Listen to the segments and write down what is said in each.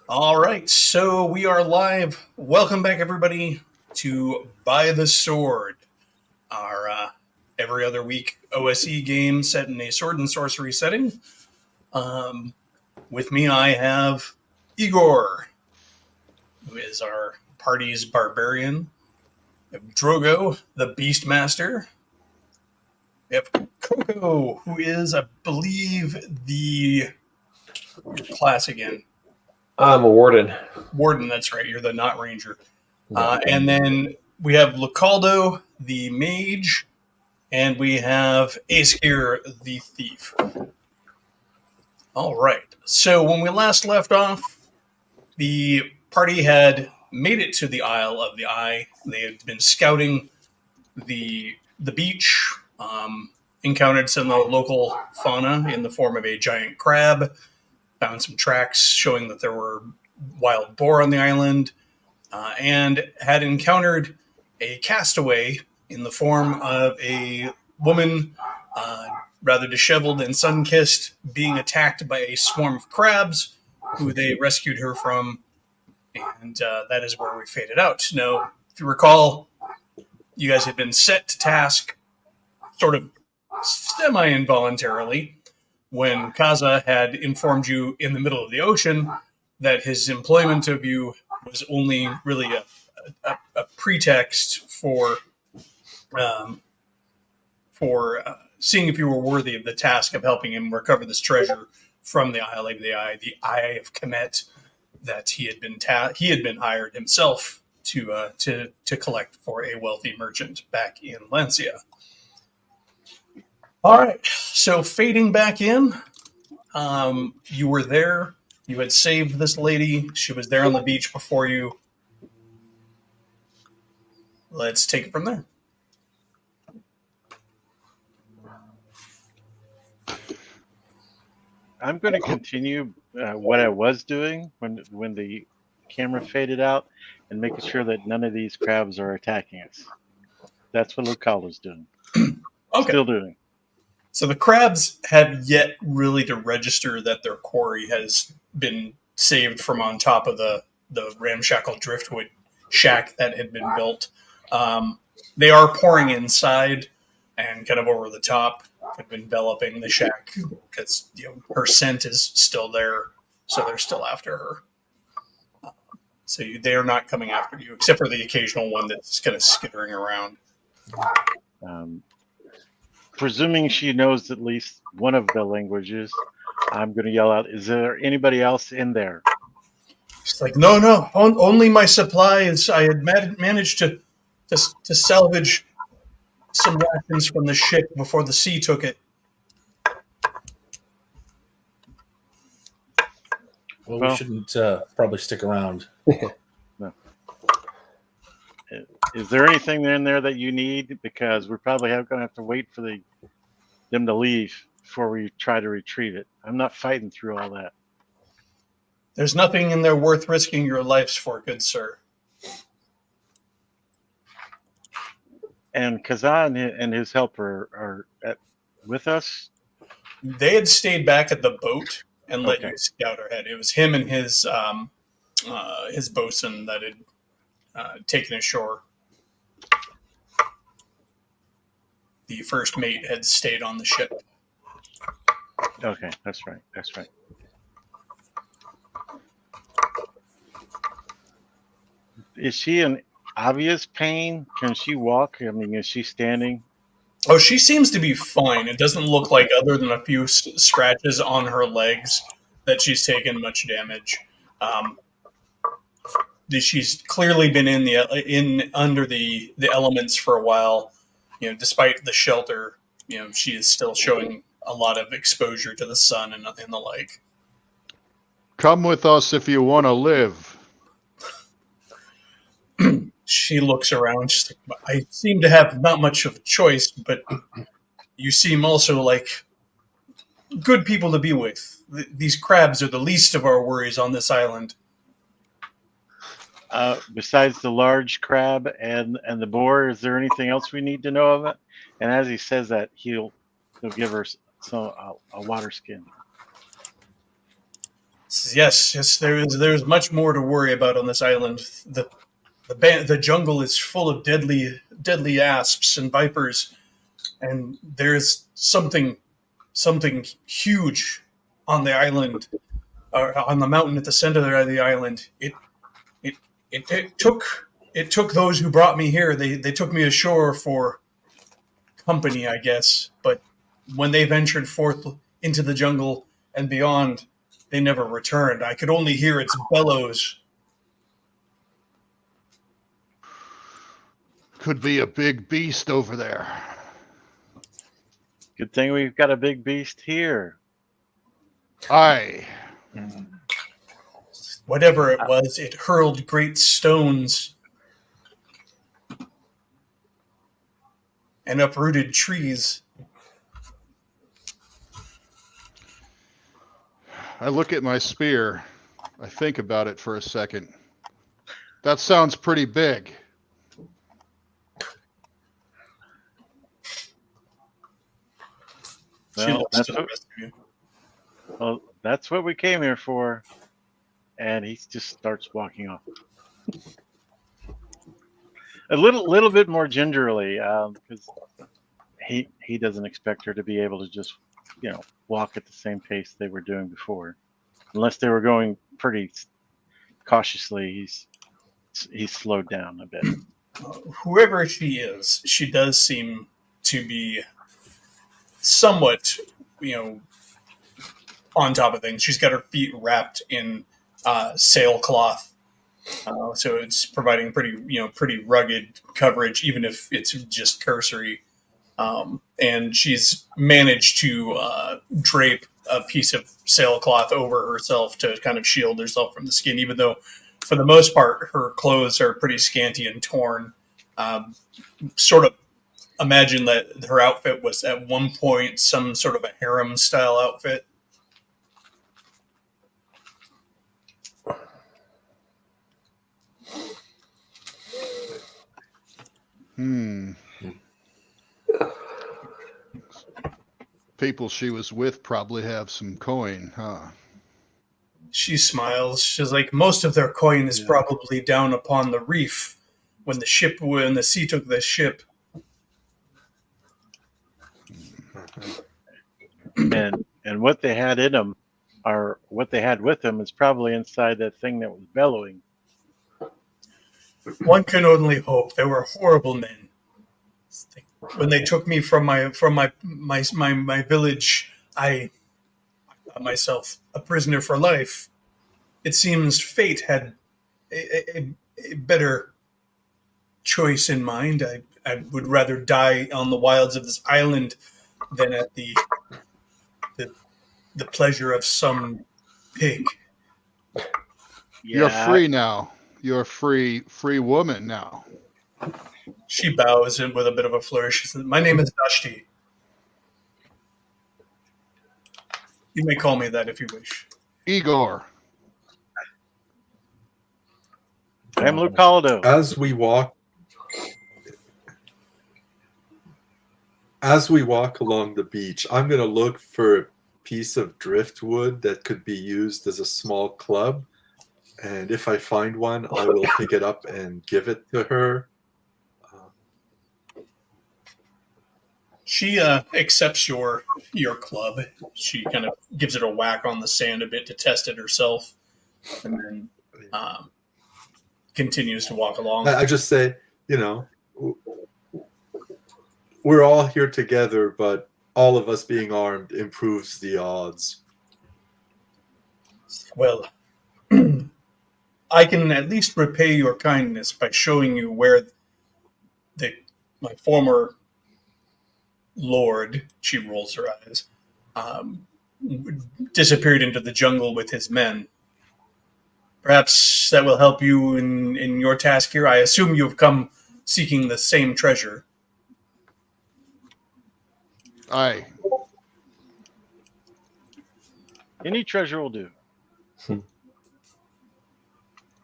All right, so we are live. Welcome back, everybody, to By the Sword, our every other week OSE game set in a sword and sorcery setting. Um, with me, I have Igor, who is our party's barbarian. We have Drogo, the Beastmaster. We have Coco, who is, I believe, the your class again. I'm a warden. Warden, that's right. You're the not ranger. Yeah. And then we have Localdo, the mage, and we have Ace here, the thief. All right. So when we last left off, the party had made it to the Isle of the Eye. They had been scouting the beach, encountered some local fauna in the form of a giant crab, found some tracks showing that there were wild boar on the island, and had encountered a castaway in the form of a woman, uh, rather disheveled and sun kissed, being attacked by a swarm of crabs who they rescued her from. And that is where we faded out. Now, if you recall, you guys had been set to task sort of semi involuntarily when Kaza had informed you in the middle of the ocean that his employment of you was only really a pretext um, for seeing if you were worthy of the task of helping him recover this treasure from the Eye of Khemet, that he had been hired himself to collect for a wealthy merchant back in Lancia. All right, so fading back in, you were there. You had saved this lady. She was there on the beach before you. Let's take it from there. I'm going to continue what I was doing when the camera faded out, and making sure that none of these crabs are attacking us. That's what Lucala's doing. Okay. Still doing. So the crabs have yet really to register that their quarry has been saved from on top of the ramshackle driftwood shack that had been built. They are pouring inside and kind of over the top, kind of enveloping the shack because her scent is still there, so they're still after her. So they are not coming after you, except for the occasional one that's kind of skittering around. Presuming she knows at least one of the languages, I'm going to yell out, "Is there anybody else in there?" She's like, no, only my supplies. I had managed to salvage some rations from the ship before the sea took it. Well, we shouldn't probably stick around. No. Is there anything in there that you need? Because we're probably going to have to wait for them to leave before we try to retrieve it. I'm not fighting through all that. There's nothing in there worth risking your lives for, good sir. And Kazan and his helper are with us? They had stayed back at the boat and let you scout ahead. It was him and his bosun that had taken ashore. The first mate had stayed on the ship. Okay, that's right. Is she in obvious pain? Can she walk? I mean, is she standing? Oh, she seems to be fine. It doesn't look like, other than a few scratches on her legs, that she's taken much damage. She's clearly been under the elements for a while. Despite the shelter, she is still showing a lot of exposure to the sun and the like. Come with us if you want to live. She looks around. She's like, I seem to have not much of a choice, but you seem also like good people to be with. These crabs are the least of our worries on this island. Besides the large crab and the boar, is there anything else we need to know of it? And as he says that, he'll give her a water skin. Yes. There's much more to worry about on this island. The jungle is full of deadly asps and vipers, and there's something huge on the island, or on the mountain at the center of the island. It it took those who brought me here. They took me ashore for company, I guess. But when they ventured forth into the jungle and beyond, they never returned. I could only hear its bellows. Could be a big beast over there. Good thing we've got a big beast here. Aye. Whatever it was, it hurled great stones and uprooted trees. I look at my spear. I think about it for a second. That sounds pretty big. She Well, looks to the rest of you. Well, that's what we came here for. And he just starts walking off. A little bit more gingerly, because he doesn't expect her to be able to just, walk at the same pace they were doing before, unless they were going pretty cautiously. He's slowed down a bit. Whoever she is, she does seem to be somewhat, on top of things. She's got her feet wrapped in sailcloth, so it's providing pretty rugged coverage, even if it's just cursory. And she's managed to drape a piece of sailcloth over herself to kind of shield herself from the skin, even though, for the most part, her clothes are pretty scanty and torn. Sort of imagine that her outfit was at one point some sort of a harem-style outfit. People she was with probably have some coin, huh? She smiles. She's like, most of their coin is probably down upon the reef when the sea took the ship. And what they had in them, or what they had with them, is probably inside that thing that was bellowing. One can only hope. They were horrible men. When they took me from my village, I thought myself a prisoner for life. It seems fate had a better choice in mind. I would rather die on the wilds of this island than at the pleasure of some pig. You're free now. You're a free woman now. She bows in with a bit of a flourish. She says, my name is Dashti. You may call me that if you wish. Igor. I'm Lucaldo. As we walk along the beach, I'm going to look for a piece of driftwood that could be used as a small club. And if I find one, I will pick it up and give it to her. She accepts your club. She kind of gives it a whack on the sand a bit to test it herself, and then continues to walk along. I just say, we're all here together, but all of us being armed improves the odds. Well, I can at least repay your kindness by showing you where my former lord, she rolls her eyes, disappeared into the jungle with his men. Perhaps that will help you in your task here. I assume you've come seeking the same treasure. Aye. Any treasure will do. And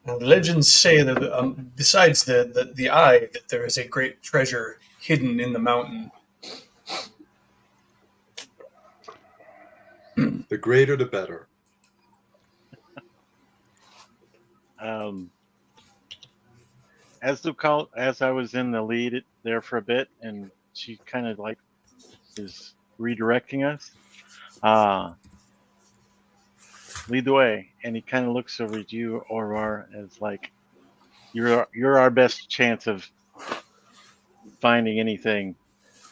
the legends say that besides the eye, that there is a great treasure hidden in the mountain. The greater, the better. as I was in the lead there for a bit, and she kind of like is redirecting us. Lead the way, and he kind of looks over at you, Orvar, as like you're our best chance of finding anything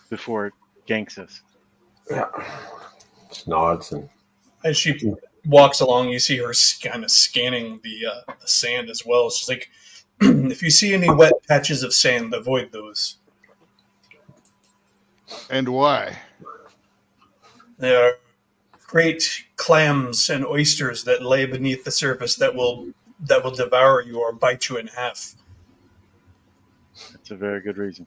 before it ganks us. Yeah. Just nods and As she walks along, you see her kind of scanning the sand as well. She's like, if you see any wet patches of sand, avoid those. And why? There are great clams and oysters that lay beneath the surface that will devour you or bite you in half. That's a very good reason.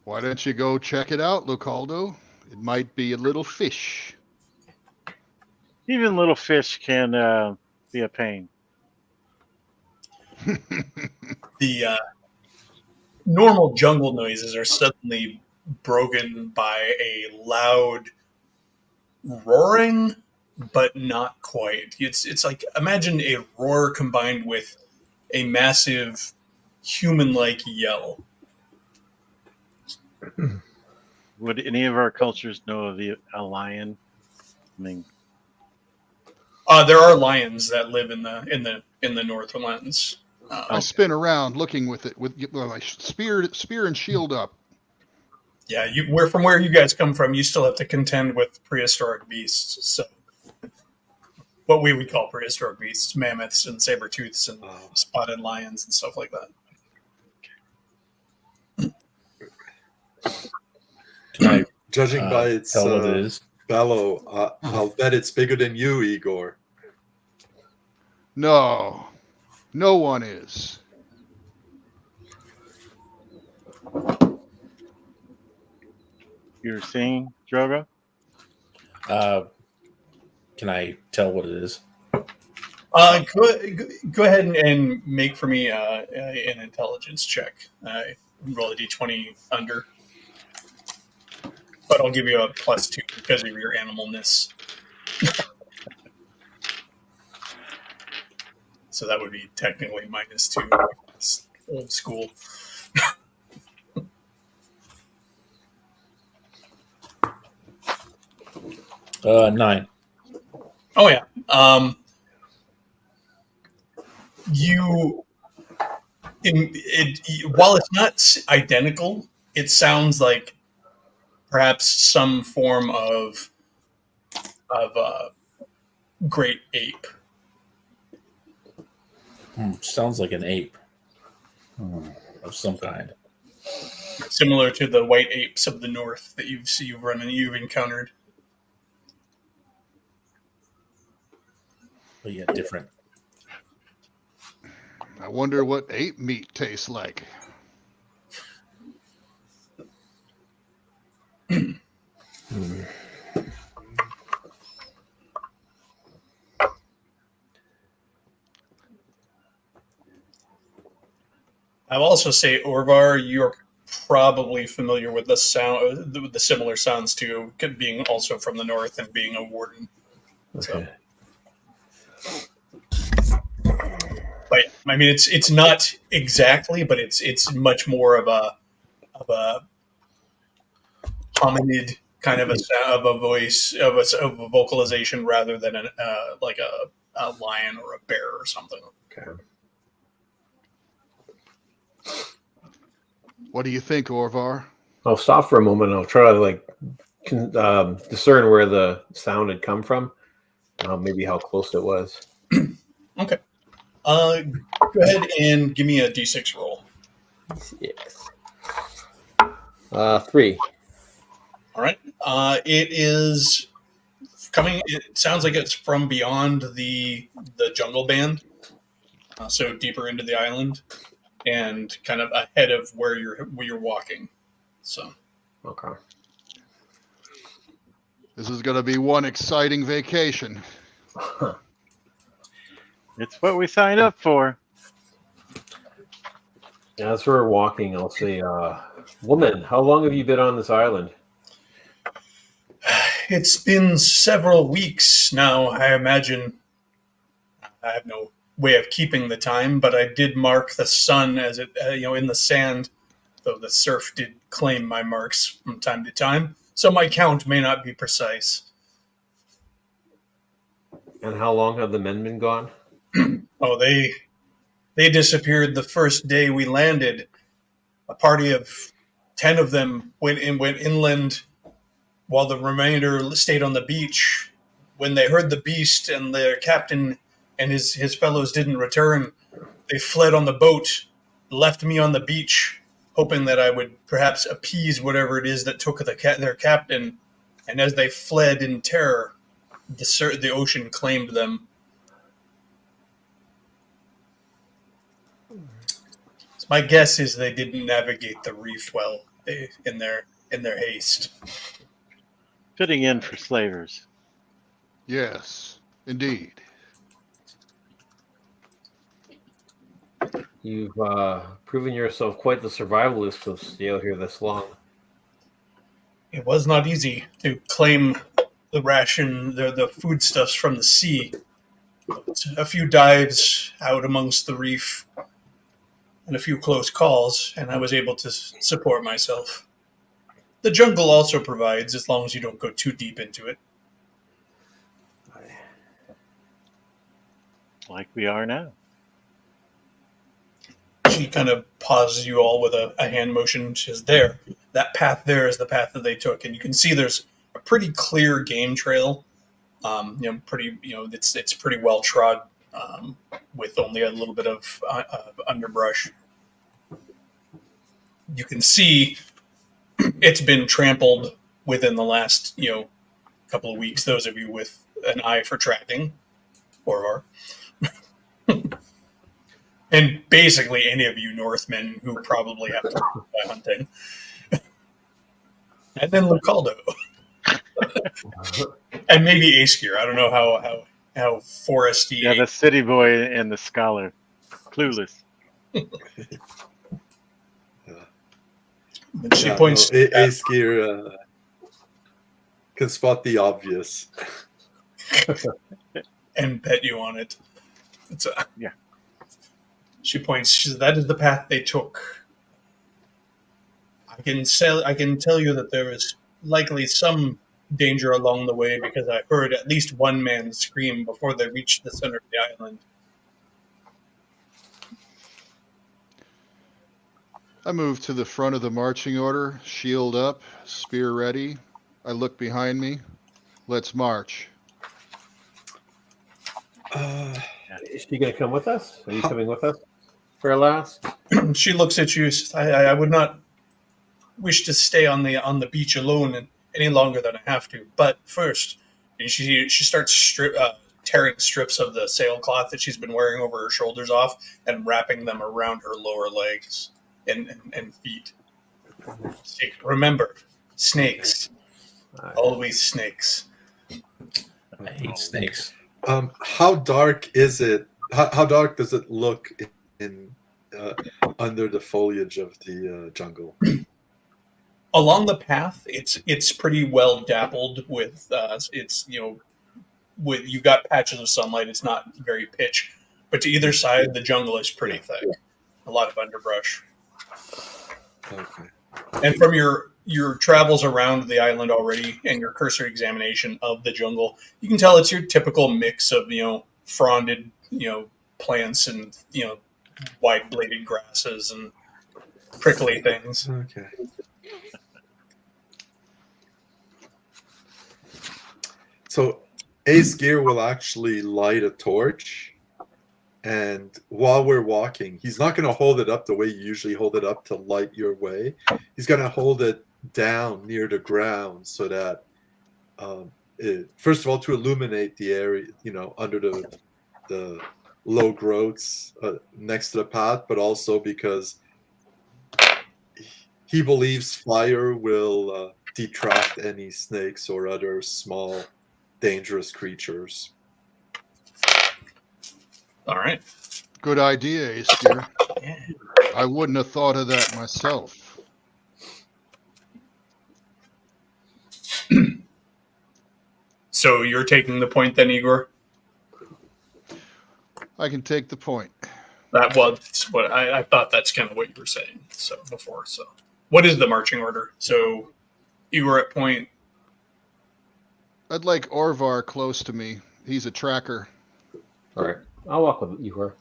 Why don't you go check it out, Lucaldo? It might be a little fish. Even little fish can be a pain. The normal jungle noises are suddenly broken by a loud roaring, but not quite. It's like, imagine a roar combined with a massive human-like yell. Would any of our cultures know of a lion? I mean, There are lions that live in the Northlands. I spin around looking with it with my spear and shield up. Yeah, from where you guys come from, you still have to contend with prehistoric beasts. So, what we would call prehistoric beasts: mammoths and saber-tooths and spotted lions and stuff like that. Can I Judging by its tell what it is? bellow, I'll bet it's bigger than you, Igor. No, no one is. you're seeing Drogo? Can I tell what it is? Go ahead and make for me an intelligence check. Roll a d20 under. But I'll give you a +2 because of your animalness. So that would be technically -2. It's old school. Nine. Oh yeah. While it's not identical, it sounds like perhaps some form of great ape. Sounds like an ape of some kind. Similar to the white apes of the north that you've encountered. But yeah, different. I wonder what ape meat tastes like. I'll also say, Orvar, you're probably familiar with the similar sounds too, being also from the north and being a warden. okay. But I mean, it's not exactly, but it's much more of a hominid kind of a voice of a vocalization rather than like a lion or a bear or something. Okay. What do you think, Orvar? I'll stop for a moment. And I'll try to discern where the sound had come from. Maybe how close it was. Okay. Go ahead and give me a d6 roll. Yes. 3. All right. It is coming. It sounds like it's from beyond the jungle band, so deeper into the island, and kind of ahead of where you're walking. So. Okay. This is going to be one exciting vacation. It's what we signed up for. As we're walking, I'll say, woman, how long have you been on this island? It's been several weeks now, I imagine. I have no way of keeping the time, but I did mark the sun as it, in the sand, though the surf did claim my marks from time to time. So my count may not be precise. And how long have the men been gone? Oh, they disappeared the first day we landed. A party of 10 of them went inland, while the remainder stayed on the beach. When they heard the beast and their captain and his fellows didn't return, they fled on the boat, left me on the beach, hoping that I would perhaps appease whatever it is that took their captain. And as they fled in terror, the ocean claimed them. My guess is they didn't navigate the reef well in their haste. Fitting in for slavers. Yes, indeed. You've proven yourself quite the survivalist to stay out here this long. It was not easy to claim the ration, the foodstuffs from the sea. A few dives out amongst the reef and a few close calls, and I was able to support myself. The jungle also provides, as long as you don't go too deep into it. Like we are now. She kind of pauses you all with a hand motion. She says, "There, that path there is the path that they took," and you can see there's a pretty clear game trail. It's pretty well trod, with only a little bit of underbrush. You can see it's been trampled within the last couple of weeks. Those of you with an eye for tracking, or and basically any of you Northmen who probably have to do by hunting. And then Lucaldo. And maybe Aeskir. I don't know how foresty. Yeah, the city boy and the scholar. Clueless. And she points to Aeskir can spot the obvious. and bet you on it. Yeah. She points. She says, "That is the path they took. I can tell you that there is likely some danger along the way because I heard at least one man scream before they reached the center of the island." I move to the front of the marching order, shield up, spear ready. I look behind me. Let's march. Is she going to come with us? Are you coming with us for a last? She looks at you. Says, I would not wish to stay on the beach alone any longer than I have to. But first, and she starts tearing strips of the sailcloth that she's been wearing over her shoulders off and wrapping them around her lower legs and feet. Remember, snakes. Always snakes. I hate snakes. How dark is it? How dark does it look in under the foliage of the jungle? Along the path, it's pretty well dappled with you got patches of sunlight. It's not very pitch, but to either side, the jungle is pretty thick. A lot of underbrush. Okay. And from your travels around the island already and your cursory examination of the jungle, you can tell it's your typical mix of fronded plants and wide bladed grasses and prickly things. Okay. So Aeskir will actually light a torch, and while we're walking, he's not going to hold it up the way you usually hold it up to light your way. He's going to hold it down near the ground so that, first of all, to illuminate the area, under the low growths next to the path, but also because he believes fire will detract any snakes or other small dangerous creatures. All right. Good idea, Aeskir. Yeah. I wouldn't have thought of that myself. So you're taking the point then, Igor? I can take the point. That was what I thought. That's kind of what you were saying. So before. So what is the marching order? So you were at point. I'd like Orvar close to me. He's a tracker. All right. I'll walk with you here.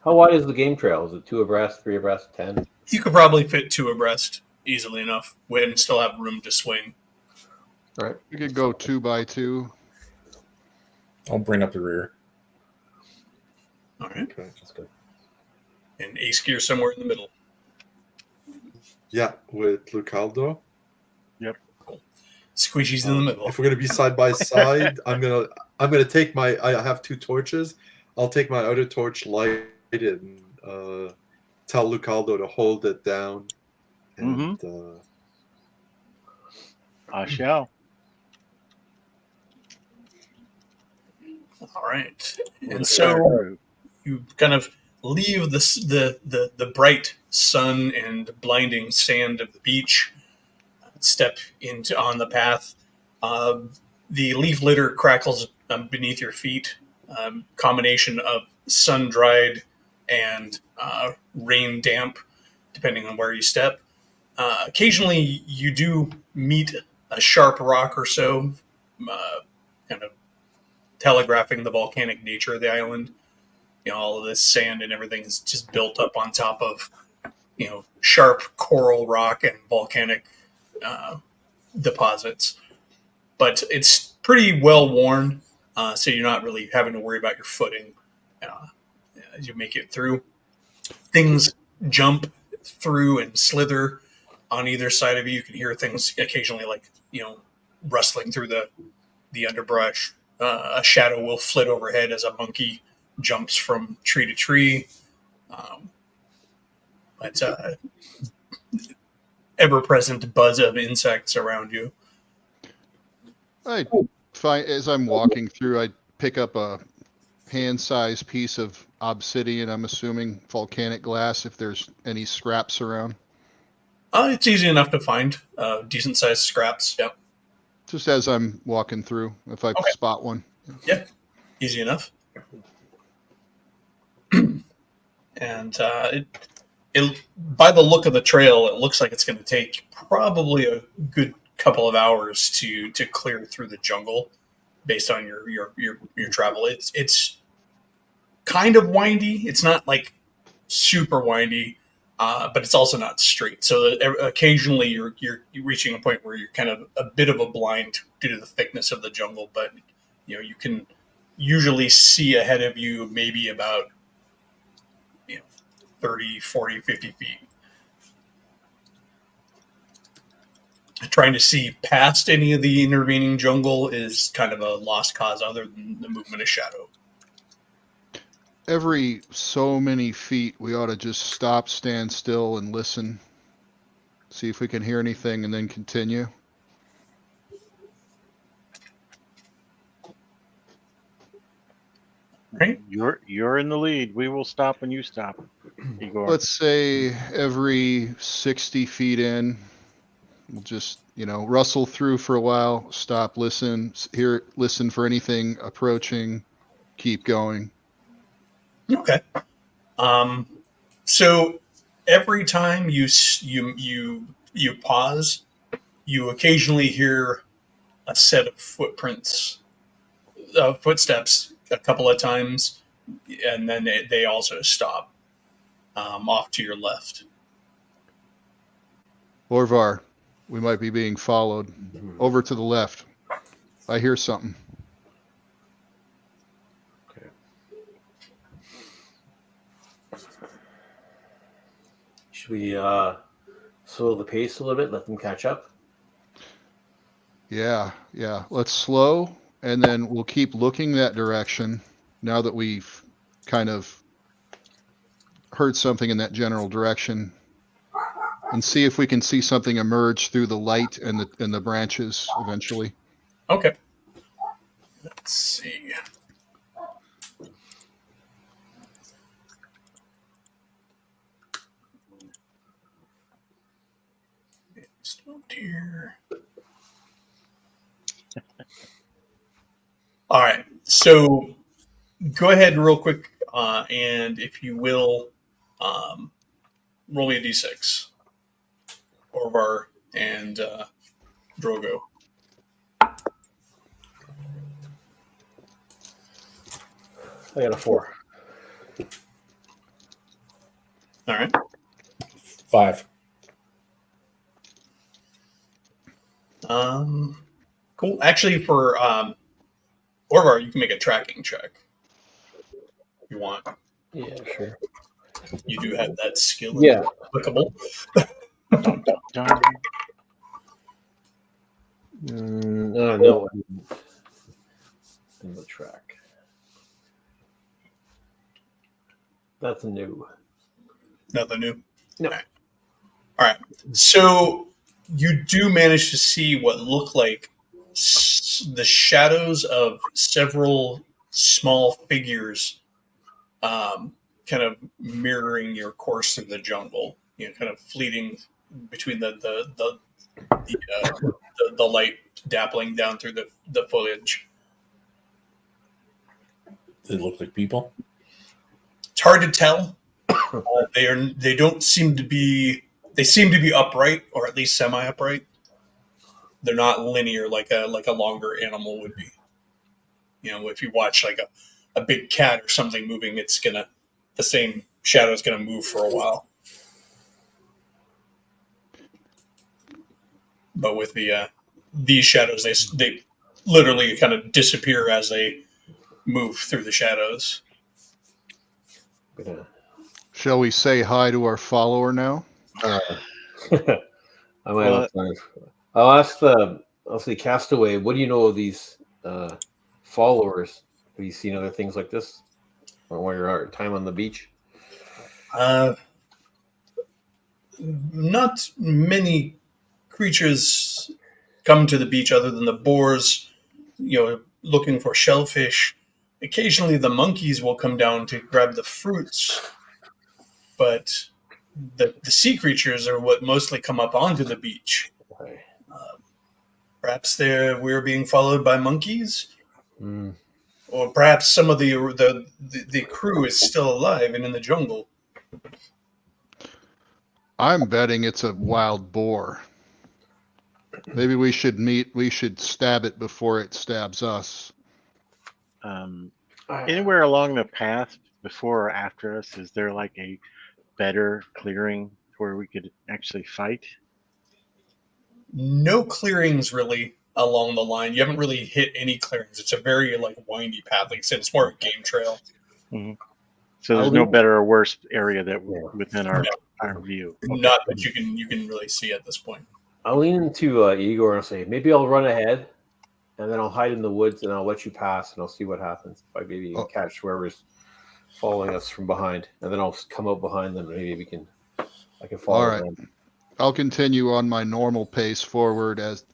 How wide is the game trail? Is it 2 abreast, 3 abreast, 10? You could probably fit 2 abreast easily enough, and still have room to swing. All right. We could go 2 by 2. I'll bring up the rear. All right, Okay. That's good. and ace gear somewhere in the middle. Yeah, with Lucaldo. Squeegee's in the middle. If we're gonna be side by side, I'm gonna take my. I have 2 torches. I'll take my other torch, light it, and tell Lucaldo to hold it down. And I shall. All right, and so you kind of leave the bright sun and blinding sand of the beach, step into on the path. The leaf litter crackles beneath your feet. Combination of sun dried and rain damp, depending on where you step. Occasionally, you do meet a sharp rock or so, kind of telegraphing the volcanic nature of the island. You know, all of this sand and everything is just built up on top of, sharp coral rock and volcanic deposits. But it's pretty well worn, so you're not really having to worry about your footing as you make it through. Things jump through and slither on either side of you. You can hear things occasionally, like rustling through the underbrush. A shadow will flit overhead as a monkey jumps from tree to tree. But ever-present buzz of insects around you. As I'm walking through, I pick up a hand-sized piece of obsidian. I'm assuming volcanic glass. If there's any scraps around, It's easy enough to find decent-sized scraps. Yep. just as I'm walking through, if I spot one. Yep. Easy enough. And it by the look of the trail, it looks like it's going to take probably a good couple of hours to clear through the jungle, based on your travel. It's kind of windy. It's not like super windy, but it's also not straight. So occasionally you're reaching a point where you're kind of a bit of a blind due to the thickness of the jungle. But you can usually see ahead of you maybe about 30, 40, 50 feet. Trying to see past any of the intervening jungle is kind of a lost cause, other than the movement of shadow. Every so many feet, we ought to just stop, stand still, and listen. See if we can hear anything, and then continue. Right? You're in the lead. We will stop when you stop, Igor. Let's say every 60 feet in, we'll just, rustle through for a while, stop, listen, listen for anything approaching, keep going. Okay. So every time you pause, you occasionally hear a set of footsteps a couple of times, and then they also stop off to your left. Orvar, we might be being followed. Over to the left. I hear something. Okay. Should we slow the pace a little bit, let them catch up? Yeah. Let's slow, and then we'll keep looking that direction now that we've kind of heard something in that general direction, and see if we can see something emerge through the light and the branches eventually. Okay. Let's see. Stopped here. All right. So go ahead real quick. and if you will, roll me a d6. Orvar and Drogo. I got a 4. All right. 5. Cool. Actually, for Orvar, you can make a tracking check if you want. Yeah, sure. You do have that skill. Yeah. Applicable. Dun, dun, dun. No. In the track. That's new. Nothing new. No. All right. So you do manage to see what look like the shadows of several small figures, kind of mirroring your course through the jungle. You know, kind of fleeting between the light dappling down through the foliage. They look like people. It's hard to tell. They don't seem to be. They seem to be upright, or at least semi-upright. They're not linear like a longer animal would be. You know, if you watch like a big cat or something moving, the same shadow is gonna move for a while. But with these shadows, they literally kind of disappear as they move through the shadows. Shall we say hi to our follower now? I might have time. I'll say castaway. What do you know of these followers? Have you seen other things like this? Or while your time on the beach? Not many creatures come to the beach other than the boars, you know, looking for shellfish. Occasionally the monkeys will come down to grab the fruits, but the sea creatures are what mostly come up onto the beach. Okay. Perhaps we're being followed by monkeys, Mm. or perhaps some of the crew is still alive and in the jungle. I'm betting it's a wild boar. Maybe we should stab it before it stabs us. Anywhere along the path before or after us, is there like a better clearing where we could actually fight? No clearings really along the line. You haven't really hit any clearings. It's a very windy path. Like I said, it's more of a game trail. Mm-hmm. So there's no better or worse area that within our view. Okay. Not that you can really see at this point. I'll lean into Igor and I'll say, maybe I'll run ahead, and then I'll hide in the woods, and I'll let you pass, and I'll see what happens. If I maybe catch whoever's following us from behind, and then I'll come out behind them, and maybe I can follow All right. them. I'll continue on my normal pace forward as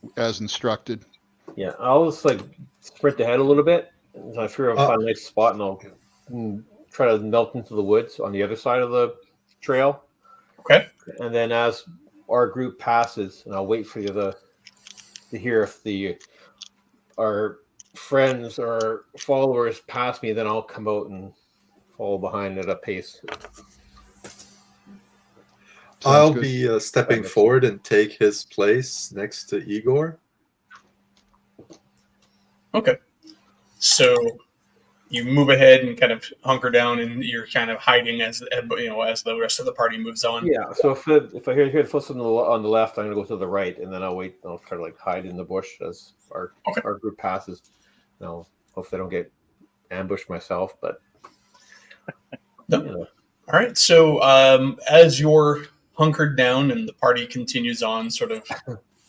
instructed. Yeah, I'll just sprint ahead a little bit. And I figure I'll find a nice spot, and I'll try to melt into the woods on the other side of the trail. Okay. And then as our group passes, and I'll wait for you to hear if our friends or followers pass me, then I'll come out and follow behind at a pace. I'll good. be stepping forward and take his place next to Igor. Okay. So you move ahead and kind of hunker down, and you're kind of hiding as the rest of the party moves on. Yeah. So if I hear the footsteps on the left, I'm gonna go to the right, and then I'll wait. I'll try to hide in the bush as our group passes. And I'll hopefully I don't get ambushed myself, but. No. All right. So as you're hunkered down and the party continues on, sort of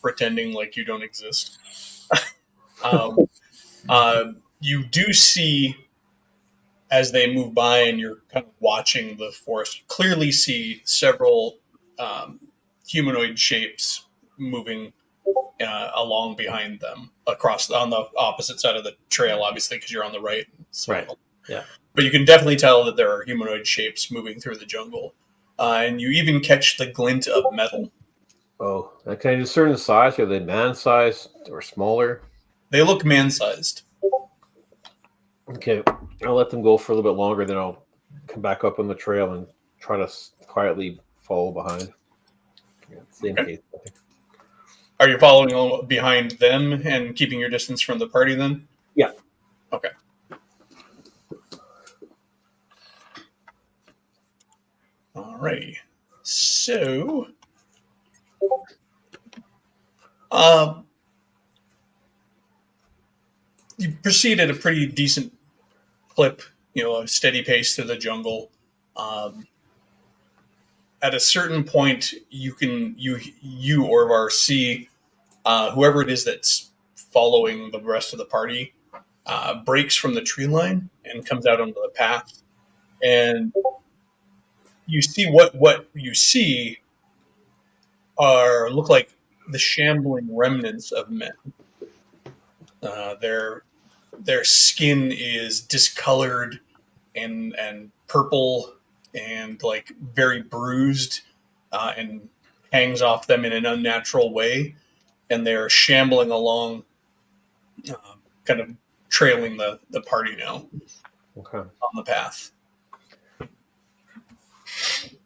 pretending like you don't exist, you do see, as they move by and you're kind of watching the forest, you clearly see several humanoid shapes moving along behind them on the opposite side of the trail, obviously, because you're on the right. So, right. Yeah. But you can definitely tell that there are humanoid shapes moving through the jungle. And you even catch the glint of metal. Oh, can I discern the size? Are they man-sized or smaller? They look man-sized. Okay, I'll let them go for a little bit longer, then I'll come back up on the trail and try to quietly follow behind. Yeah, same Okay. case. I think. Are you following behind them and keeping your distance from the party then? Yeah. Okay. Alrighty. So, you proceed at a pretty decent clip, a steady pace through the jungle. At a certain point, you Orvar see whoever it is that's following the rest of the party breaks from the tree line and comes out onto the path, and you see what you see look like the shambling remnants of men. Their skin is discolored and purple and like very bruised and hangs off them in an unnatural way, and they're shambling along, kind of trailing the party now Okay. on the path.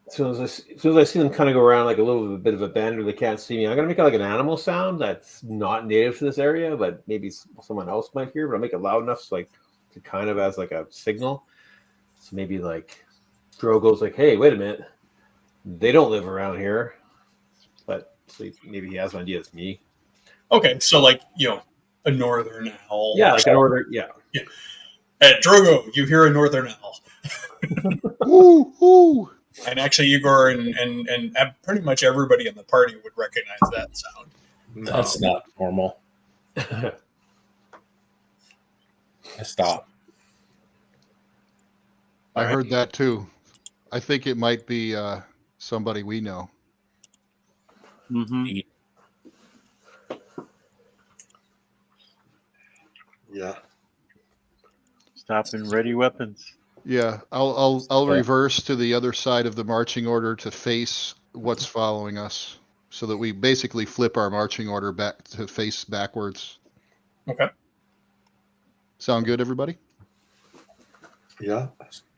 As soon as I see them kind of go around like a little bit of a bend or they can't see me, I'm gonna make like an animal sound that's not native to this area, but maybe someone else might hear. But I'll make it loud enough so to kind of as like a signal. So maybe like Drogo's like, "Hey, wait a minute, they don't live around here." But so maybe he has an idea it's me. Okay, so like a northern owl. Yeah, like an order. Yeah. Drogo, you hear a northern owl. Ooh, ooh. And actually, Igor and pretty much everybody in the party would recognize that sound. That's not normal. I stop. I heard that too. I think it might be somebody we know. Mm-hmm. Yeah. Stop and ready weapons. Yeah, I'll Okay. reverse to the other side of the marching order to face what's following us, so that we basically flip our marching order back to face backwards. Okay. Sound good, everybody? Yeah.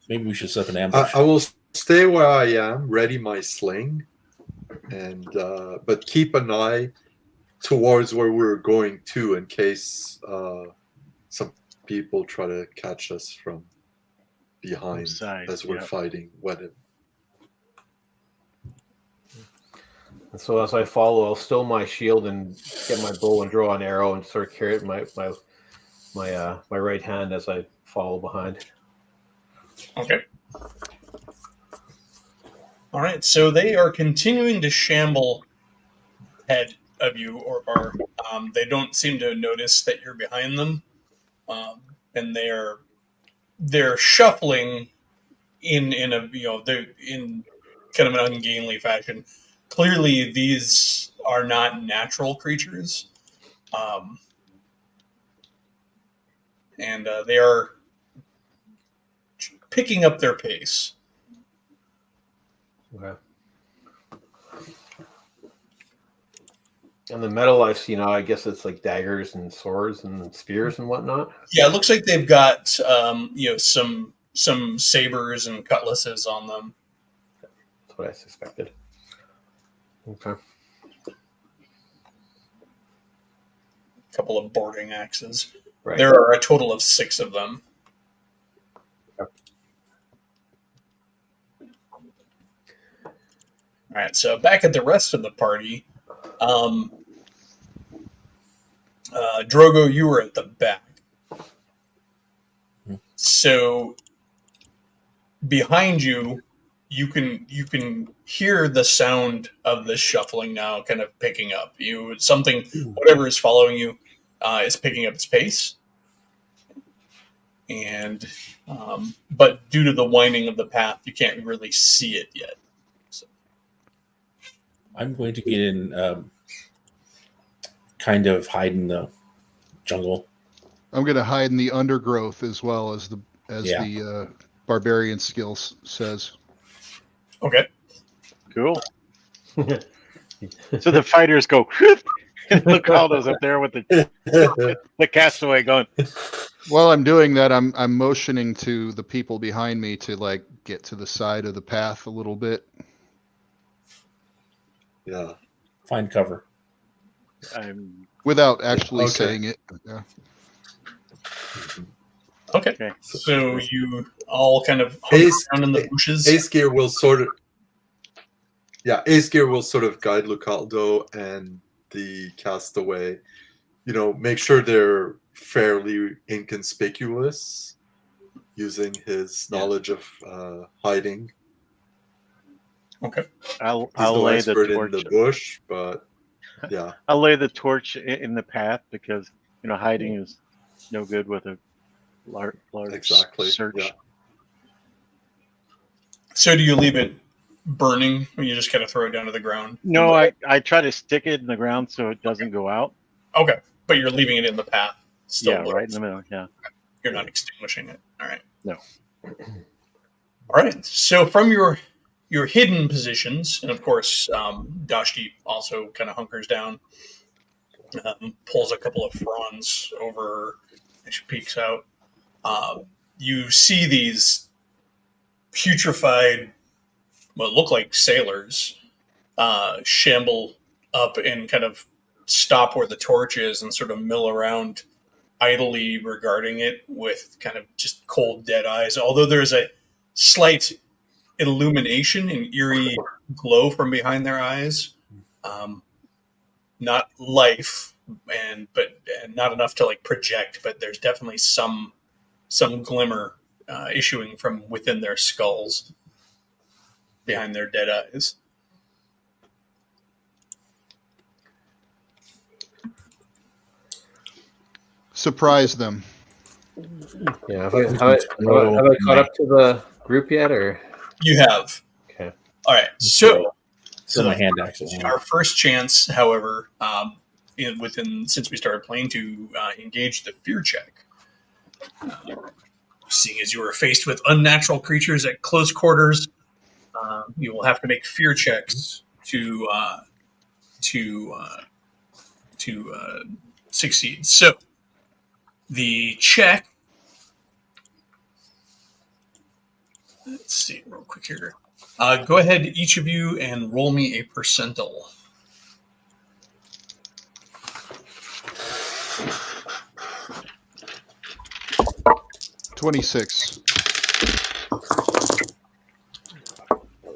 Maybe we should set up an ambush. I will stay where I am, ready my sling, and but keep an eye towards where we're going to in case some people try to catch us from behind Side, as we're yeah. fighting. And so as I follow, I'll stow my shield and get my bow and draw an arrow and sort of carry it in my right hand as I follow behind. Okay. All right. So they are continuing to shamble ahead of you, or they don't seem to notice that you're behind them, and they're shuffling in a they're in kind of an ungainly fashion. Clearly, these are not natural creatures, and they are picking up their pace. Okay. And the metal I see now, I guess it's like daggers and swords and spears and whatnot. Yeah, it looks like they've got some sabers and cutlasses on them. That's what I suspected. Okay. A couple of boarding axes. Right. There are a total of 6 of them. All right, so back at the rest of the party, Drogo, you were at the back. So behind you, you can hear the sound of this shuffling now, kind of picking up. Whatever is following you, is picking up its pace, and but due to the winding of the path, you can't really see it yet. I'm going to get in, kind of hide in the jungle. I'm going to hide in the undergrowth as well as the barbarian skills says. Okay. Cool. So the fighters go, and Lucaldo's up there with the castaway going. While I'm doing that, I'm motioning to the people behind me to like get to the side of the path a little bit. Yeah. Find cover. I'm Without actually Okay. saying it. Yeah. Okay. okay. So you all kind of hunker Ace, down in the bushes. Ace Gear will sort of guide Lucaldo and the castaway. Make sure they're fairly inconspicuous, using his Yeah. knowledge of hiding. Okay. He's I'll no lay the expert in torch. the bush, but yeah. I'll lay the torch in the path because hiding is no good with a large Exactly, search. yeah. So do you leave it burning, or you just kind of throw it down to the ground? No, I try to stick it in the ground so it doesn't go out. Okay, but you're leaving it in the path. Still Yeah, lit. right in the middle. Yeah. You're not extinguishing it. All right. No. All right. So from your hidden positions, and of course, Dashti also kind of hunkers down, pulls a couple of fronds over, and she peeks out. You see these putrefied, what look like sailors, shamble up and kind of stop where the torch is and sort of mill around idly regarding it with kind of just cold, dead eyes. Although there's a slight illumination and eerie glow from behind their eyes, not life, but not enough to like project. But there's definitely some glimmer issuing from within their skulls, behind their dead eyes. Surprise them. Yeah. Have I caught up to the group yet, or? You have. Okay. All right. So My hand axe. our first chance, however, since we started playing, to engage the fear check. Seeing as you were faced with unnatural creatures at close quarters, you will have to make fear checks to succeed. So the check. Let's see real quick here. Go ahead, each of you, and roll me a percentile. $26.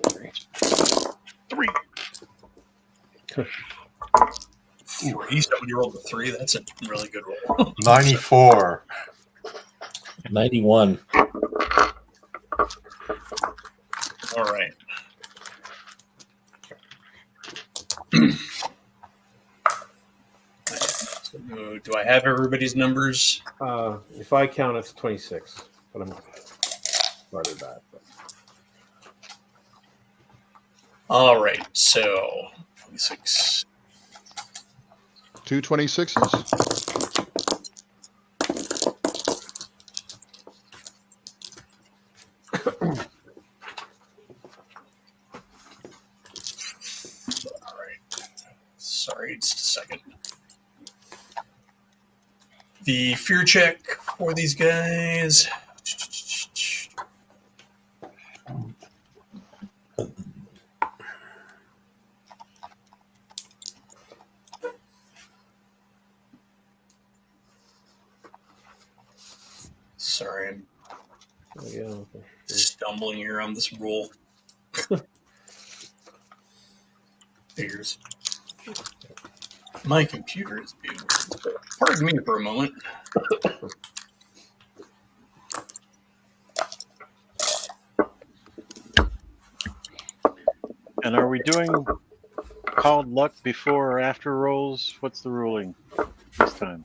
Three. Three. So when you rolled a 3, that's a really good roll. 94. 91. All right. So, do I have everybody's numbers? If I count, it's 26, but I'm farther back. But. All right. So 26. 2 26s. All right. Sorry, just a second. The fear check for these guys. Sorry, I'm stumbling here on this rule. Figures. My computer is being weird. Pardon me for a moment. And are we doing called luck before or after rolls? What's the ruling this time?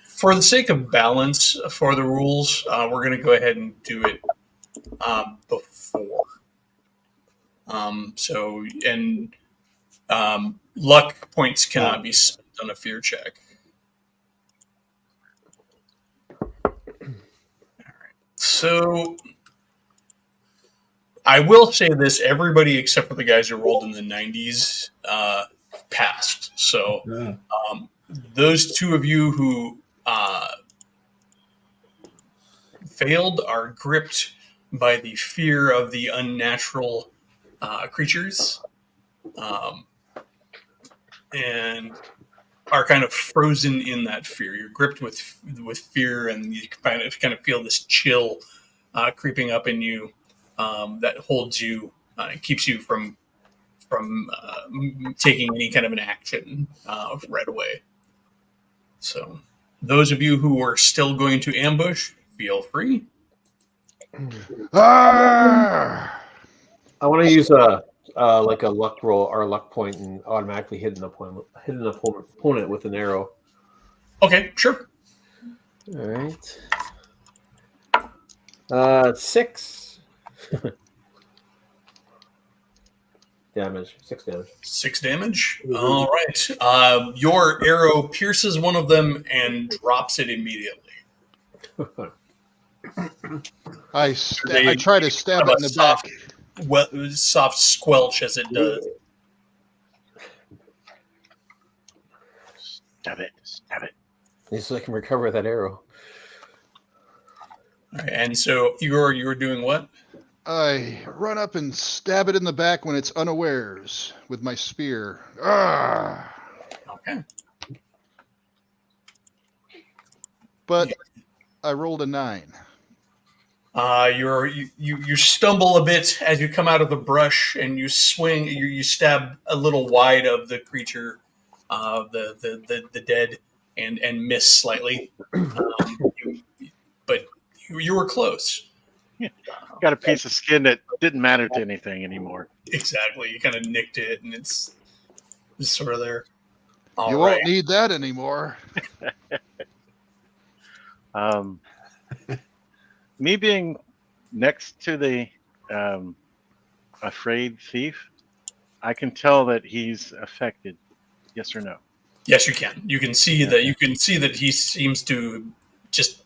For the sake of balance for the rules, we're going to go ahead and do it before. Luck points cannot be spent on a fear check. All right. So I will say this: everybody except for the guys who rolled in the 90s passed. So those two of you who failed are gripped by the fear of the unnatural creatures, and are kind of frozen in that fear. You're gripped with fear, and you kind of feel this chill creeping up in you that holds you, keeps you from taking any kind of an action right away. So, those of you who are still going to ambush, feel free. Ah! I want to use a luck roll or a luck point and automatically hit an opponent with an arrow. Okay, sure. All right. 6 damage. 6 damage. 6 damage. All right. Your arrow pierces one of them and drops it immediately. I try to stab it in the back. Soft squelch as it does. Stab it. Stab it. So I can recover that arrow. All right, and so you were doing what? I run up and stab it in the back when it's unawares with my spear. Ah! Okay. But I rolled a 9. You stumble a bit as you come out of the brush, and you swing. You stab a little wide of the creature, the dead, and miss slightly. But you were close. Got a piece of skin that didn't matter to anything anymore. Exactly. You kind of nicked it, and it's sort of there. All You right. won't need that anymore. Me being next to the afraid thief, I can tell that he's affected. Yes or no? Yes, you can. You can see that. You can see that he seems to just.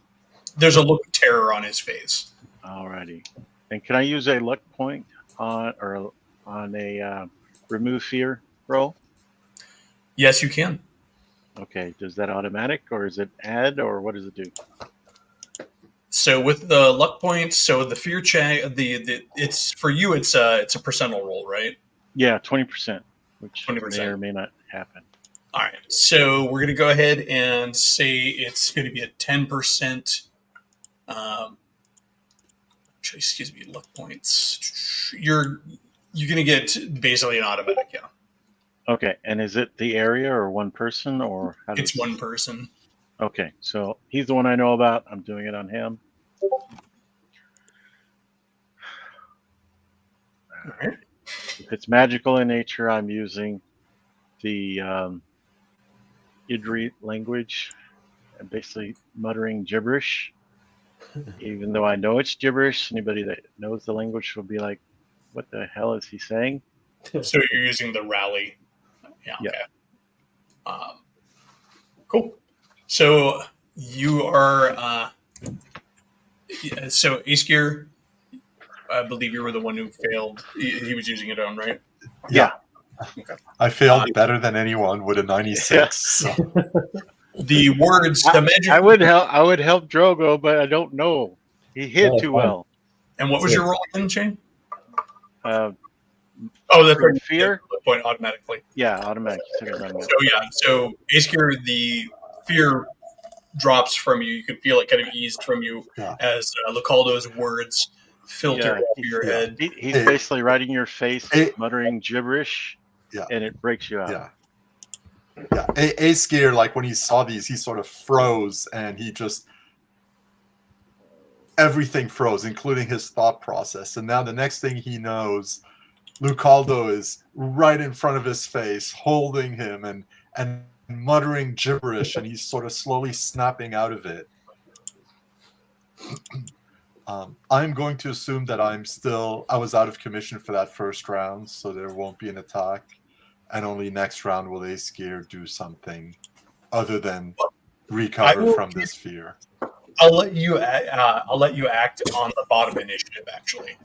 There's a look of terror on his face. Alrighty. And can I use a luck point on a remove fear roll? Yes, you can. Okay. Does that automatic, or is it add, or what does it do? So with the luck points, so the fear check, it's for you. It's a percentile roll, right? Yeah, 20%, which 20%. may or may not happen. All right. So we're gonna go ahead and say it's going to be a 10%. Excuse me, luck points. You're gonna get basically an automatic, yeah. Okay. And is it the area or one person, or how does It's one person. Okay, so he's the one I know about. I'm doing it on him. All right. If it's magical in nature, I'm using the Idri language. I'm basically muttering gibberish. Even though I know it's gibberish, anybody that knows the language will be like, what the hell is he saying? So you're using the rally. Yeah. Okay. Yeah. Cool. So you are. So Askir, I believe you were the one who failed. He was using it on, right? Yeah. Okay. I failed better than anyone with a 96. So. The words, the magic. I would help Drogo, but I don't know. He hid too well. And what was your roll again, Shane? Oh, That's right. fear? Point automatically. Yeah, automatic. So Askir, the fear drops from you. You can feel it kind of eased from you as Lacaldo's words filter into your head. He's basically right in your face, muttering gibberish, and it breaks you out. Yeah. Askir, like when he saw these, he sort of froze, and he just everything froze, including his thought process. And now the next thing he knows, Lucaldo is right in front of his face, holding him and muttering gibberish, and he's sort of slowly snapping out of it. I'm going to assume that I was out of commission for that first round, so there won't be an attack. And only next round will Askir do something other than recover from this fear. I'll let you act on the bottom initiative, actually.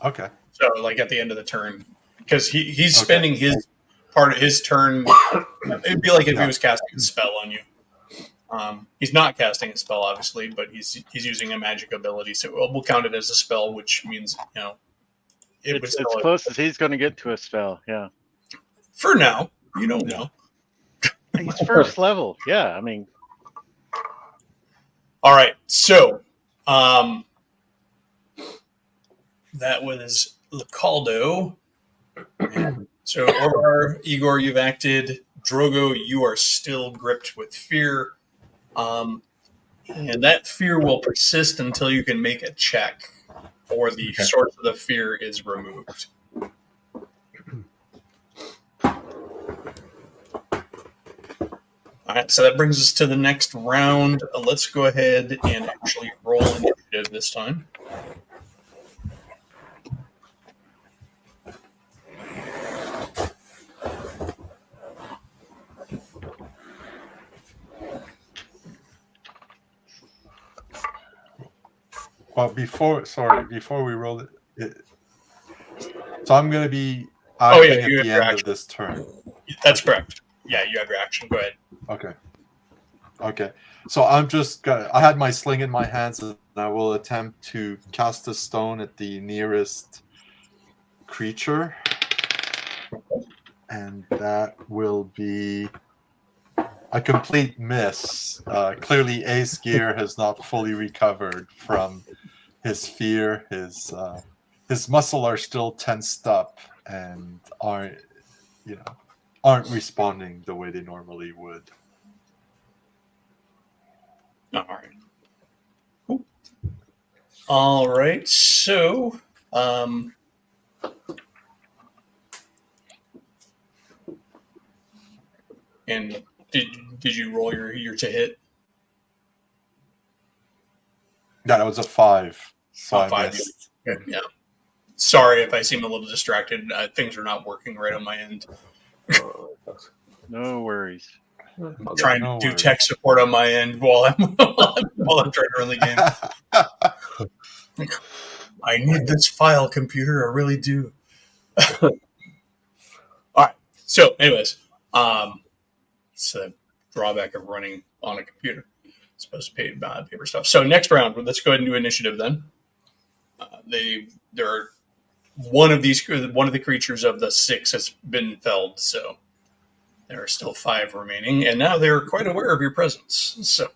Okay. So, like at the end of the turn, because he's spending his part of his turn. It'd be like if he was casting a spell on you. He's not casting a spell, obviously, but he's using a magic ability, so we'll count it as a spell, which means It's as close as he's going to get to a spell. Yeah. For now, you don't know. He's first level. Yeah, I mean. All right, so that was Licaldo. So, Orvar, Igor, you've acted. Drogo, you are still gripped with fear. And that fear will persist until you can make a check, or the source of the fear is removed. All right, so that brings us to the next round. Let's go ahead and actually roll initiative this time. Well, before we roll it, so I'm going to be acting at the end of this turn. That's correct. Yeah, you have your action. Go ahead. Okay. So I had my sling in my hands, and I will attempt to cast a stone at the nearest creature, and that will be a complete miss. Clearly, Ace Gear has not fully recovered from his fear. His muscles are still tensed up and aren't responding the way they normally would. All right. Cool. All right. So, and did you roll your to hit? That was a 5. So I 5. missed. Yeah. Sorry if I seem a little distracted. Things are not working right on my end. No worries. I'm trying to do tech support on my end while I'm trying to run the game. I need this file, computer. I really do. All right. So, anyways, it's the drawback of running on a computer. It's supposed to pay paper stuff. So, next round, let's go ahead and do initiative then. There are one of the creatures of the 6 has been felled, so there are still 5 remaining, and now they're quite aware of your presence. So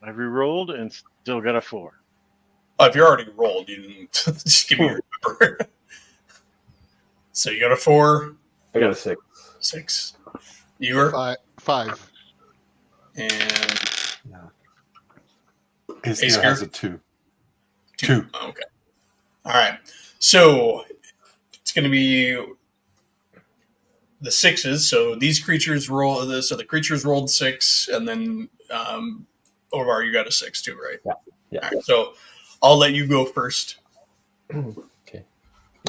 I re-rolled and still got a 4. If you already rolled, you didn't just give me your number. So you got a 4. I got a 6. 6. You were 5. And Ace Gear has a 2. 2. Okay. All right. So it's going to be the 6s. So these creatures roll. So the creatures rolled 6, and then Orvar, you got a 6 too, right? Yeah. All right, so I'll let you go first. Okay.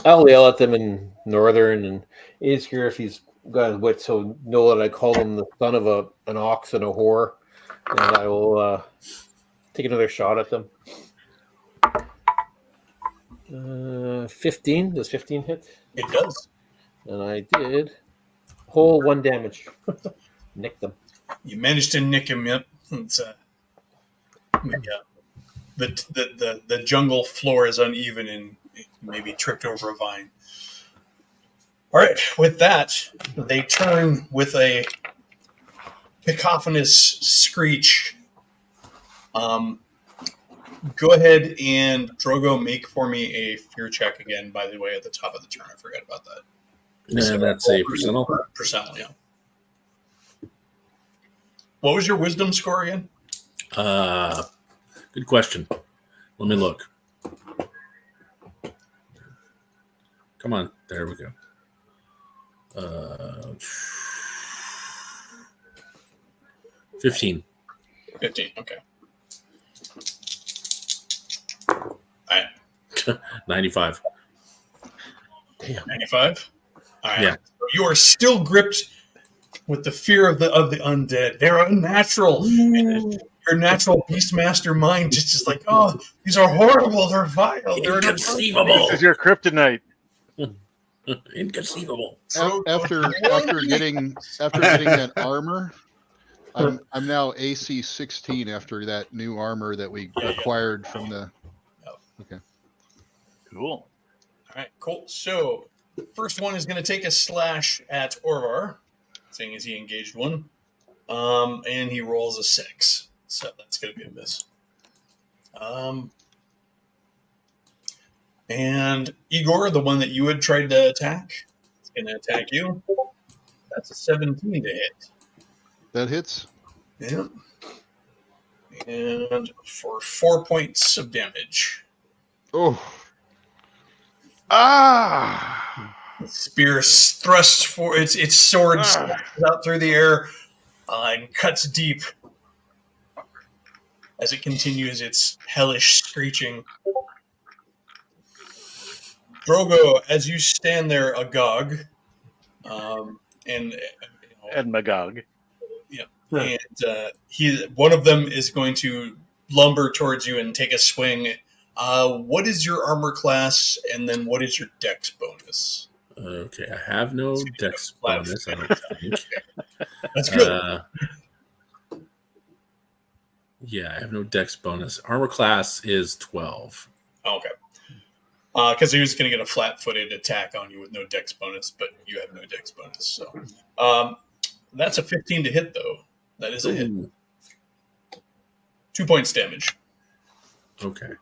I'll yell at them in Northern and Ace Gear if he's got his wit, so know that I call him the son of an ox and a whore, and I will take another shot at them. 15. Does 15 hit? It does. And I did whole 1 damage. Nick them. You managed to nick him. Yep. It's the jungle floor is uneven and maybe tripped over a vine. All right. With that, they turn with a cacophonous screech. Go ahead and Drogo make for me a fear check again. By the way, at the top of the turn, I forgot about that. And that's a percentile. Percentile, yeah. What was your wisdom score again? Good question. Let me look. Come on, there we go. 15. 15. Okay. All right. 95. Damn. 95. All right. Yeah. So you are still gripped with the fear of the undead. They're unnatural. And your natural beastmaster mind just is like, oh, these are horrible. They're vile. They're Inconceivable. This is your kryptonite. Inconceivable. After getting that armor, I'm now AC 16 after that new armor that we acquired from the. Okay. Cool. All right, cool. So, first one is going to take a slash at Orvar, seeing as he engaged one. And he rolls a 6. So that's going to be a miss. And Igor, the one that you had tried to attack, is going to attack you. That's a 17 to hit. That hits. Yeah. And for 4 points of damage. Oh. Ah! Spear thrusts for its sword slashes out through the air and cuts deep as it continues its hellish screeching. Drogo, as you stand there agog, and Magog. yeah, and one of them is going to lumber towards you and take a swing. What is your armor class, and then what is your dex bonus? Okay, I have no dex bonus, I don't think. That's good. Yeah, I have no dex bonus. Armor class is 12. Okay. Because he was going to get a flat-footed attack on you with no dex bonus, but you have no dex bonus. So that's a 15 to hit, though. That is a hit. 2 points damage. Okay.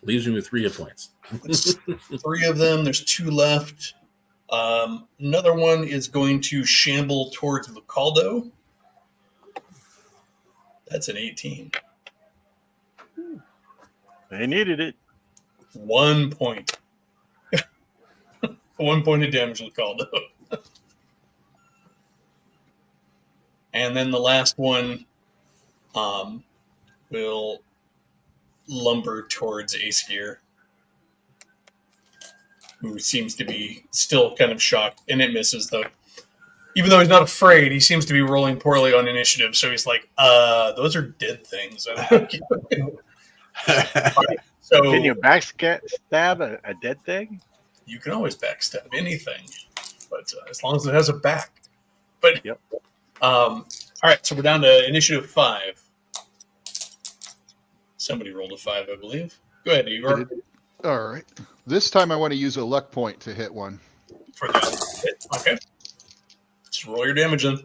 Leaves me with 3 hit points. That's 3 of them. There's 2 left. Another one is going to shamble towards Lucaldo. That's an 18. They needed it. 1 point. 1 point of damage, Lucaldo. And then the last one will lumber towards Aesgear, who seems to be still kind of shocked, and it misses, though. Even though he's not afraid, he seems to be rolling poorly on initiative, so he's like, those are dead things. So Can you backstab a dead thing? you can always backstab anything, but as long as it has a back. But Yep. All right, so we're down to initiative 5. Somebody rolled a 5, I believe. Go ahead, Igor. All right. This time I want to use a luck point to hit one. For the hit. Okay. Just roll your damage then.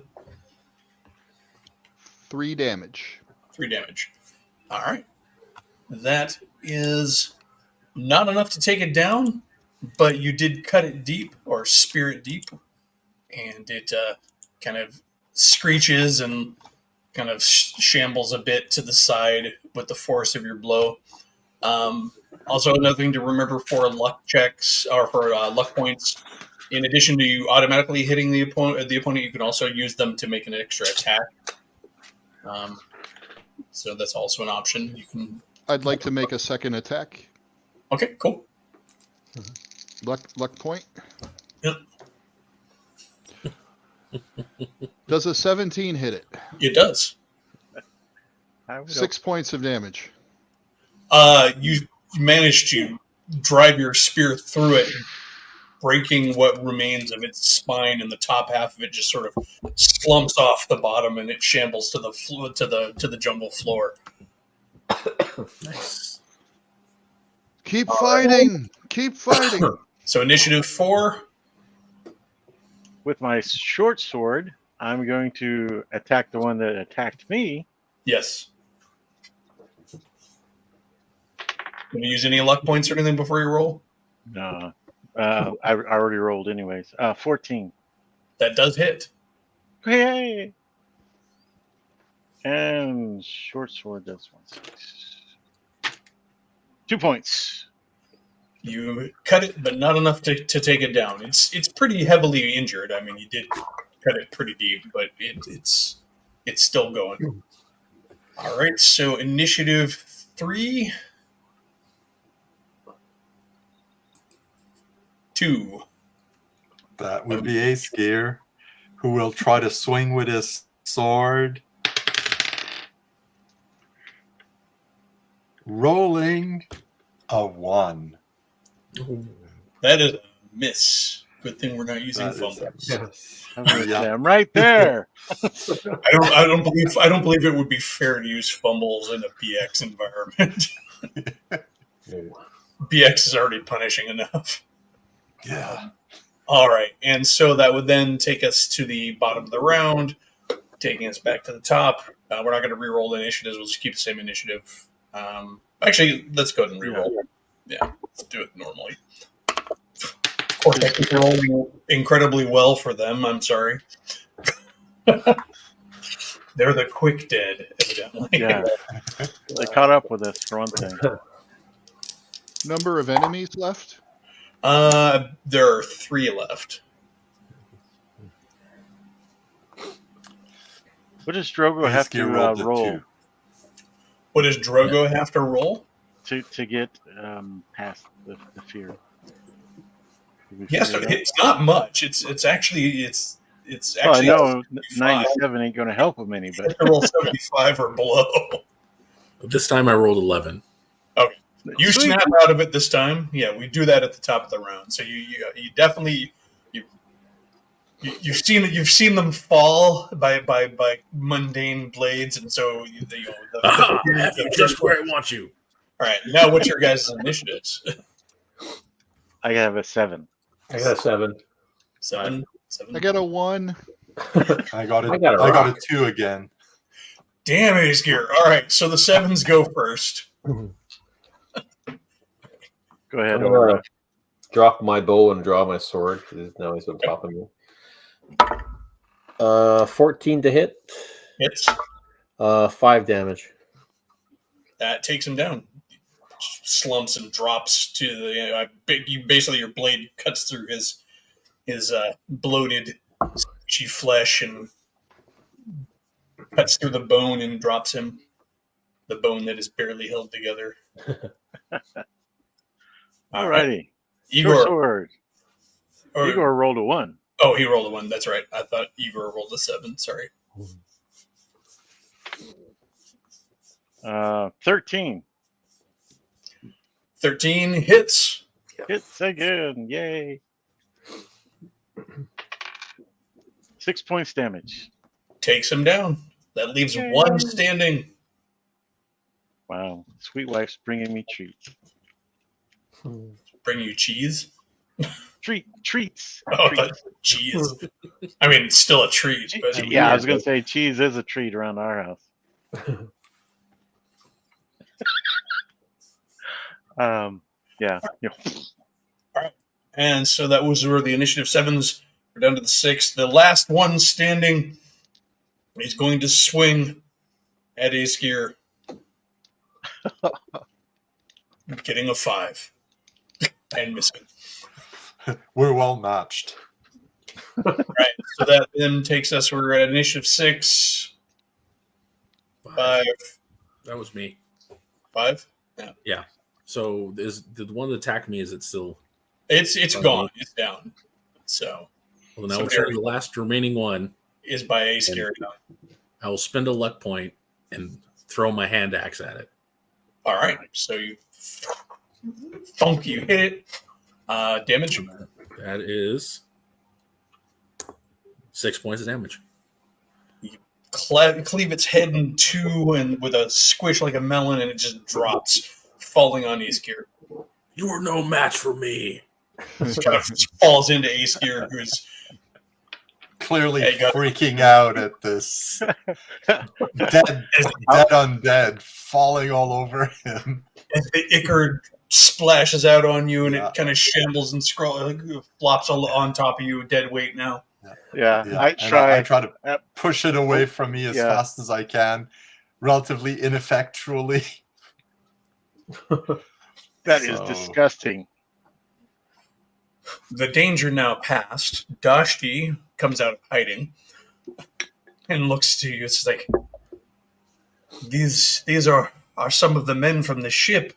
3 damage. 3 damage. All right. That is not enough to take it down, but you did cut it deep, or spear it deep, and it kind of screeches and kind of shambles a bit to the side with the force of your blow. Also, another thing to remember for luck checks, or for luck points, in addition to you automatically hitting the opponent, you can also use them to make an extra attack. So that's also an option. You can. I'd like to make a second attack. Okay, cool. Luck point. Yep. Does a 17 hit it? It does. 6 points of damage. You managed to drive your spear through it, breaking what remains of its spine, and the top half of it just sort of slumps off the bottom, and it shambles to the jungle floor. Nice. Keep fighting! Keep fighting! So initiative 4. With my short sword, I'm going to attack the one that attacked me. Yes. Can you use any luck points or anything before you roll? No, I already rolled anyways. 14. That does hit. Yay! And short sword does 1/6. 2 points. You cut it, but not enough to take it down. It's pretty heavily injured. I mean, you did cut it pretty deep, but it's still going. All right, so initiative 3. 2. That would be Aesgear, who will try to swing with his sword. Rolling a 1. That is a miss. Good thing we're not using That is- fumbles. yes. I was gonna Yeah. say, I'm right there. I don't believe it would be fair to use fumbles in a BX environment. BX is already punishing enough. Yeah. All right, and so that would then take us to the bottom of the round, taking us back to the top. We're not going to re-roll the initiatives. We'll just keep the same initiative. Actually, let's go ahead and re-roll. Yeah, let's do it normally. Of course, I think they're rolling incredibly well for them. I'm sorry. They're the quick dead, evidently. Yeah, they caught up with us for one thing. Number of enemies left? There are 3 left. What does Drogo have to rolled a roll 2. What does Drogo have to roll? to get past the fear? Did we Yes, figure it out? it's not much. It's actually. Well, I know 75. 97 ain't going to help him any, You but have to roll 75 or below. This time I rolled 11. You Sweet. snap out of it this time. Yeah, we do that at the top of the round. So you definitely you've seen them fall by mundane blades, and so Aha! I have you just where I want you. All right, now what's your guys' initiatives? I have a 7. I got a 7. 7. I got a 1. I got it. I got a I got rock. a 2 again. Damn, Ace Gear. All right, so the 7s go first. Go ahead. I'm gonna drop my bow and draw my sword because now he's on top of me. 14 to hit. Hits. 5 damage. That takes him down. Slumps and drops to the. Basically, your blade cuts through his bloated, squishy flesh and cuts through the bone and drops him. The bone that is barely held together. Alrighty. Igor. Short sword. or- Igor rolled a 1. Oh, he rolled a 1. That's right. I thought Igor rolled a 7. Sorry. 13. 13 hits. Hits again. Yay. 6 points damage. Takes him down. That leaves Yay. 1 standing. Wow. Sweet wife's bringing me treats. Bring you cheese. Treats. Oh, Treats. cheese. I mean, it's still a treat. But Yeah, I was going to say cheese is a treat around our house. Yeah. And so that was where the initiative 7s are down to the 6. The last one standing is going to swing at Ace Gear. Getting a 5. And missing. We're well matched. Right. So that then takes us, we're at initiative 6. 5. That was me. 5? So is the one that attacked me? Is it still? It's Okay. gone. It's down. So Well, then I So will there turn we the go. last remaining one. is by Ace Gear now. I will spend a luck point and throw my hand axe at it. All right. So you thunk, you hit it. Damage. That is 6 points of damage. Cleave its head in 2 and with a squish like a melon, and it just drops, falling on Ace Gear. You are no match for me. It kind of falls into Ace Gear, who's Clearly Hey, go. freaking out at this dead undead falling all over him. as the ichor splashes out on you, and Yeah. it kind of shambles and flops on top of you, dead weight now. Yeah. Yeah, I and try. I try to push it away from me as Yeah. fast as I can, relatively ineffectually. That is So- disgusting. The danger now past. Dashti comes out of hiding and looks to you. It's like, these are some of the men from the ship.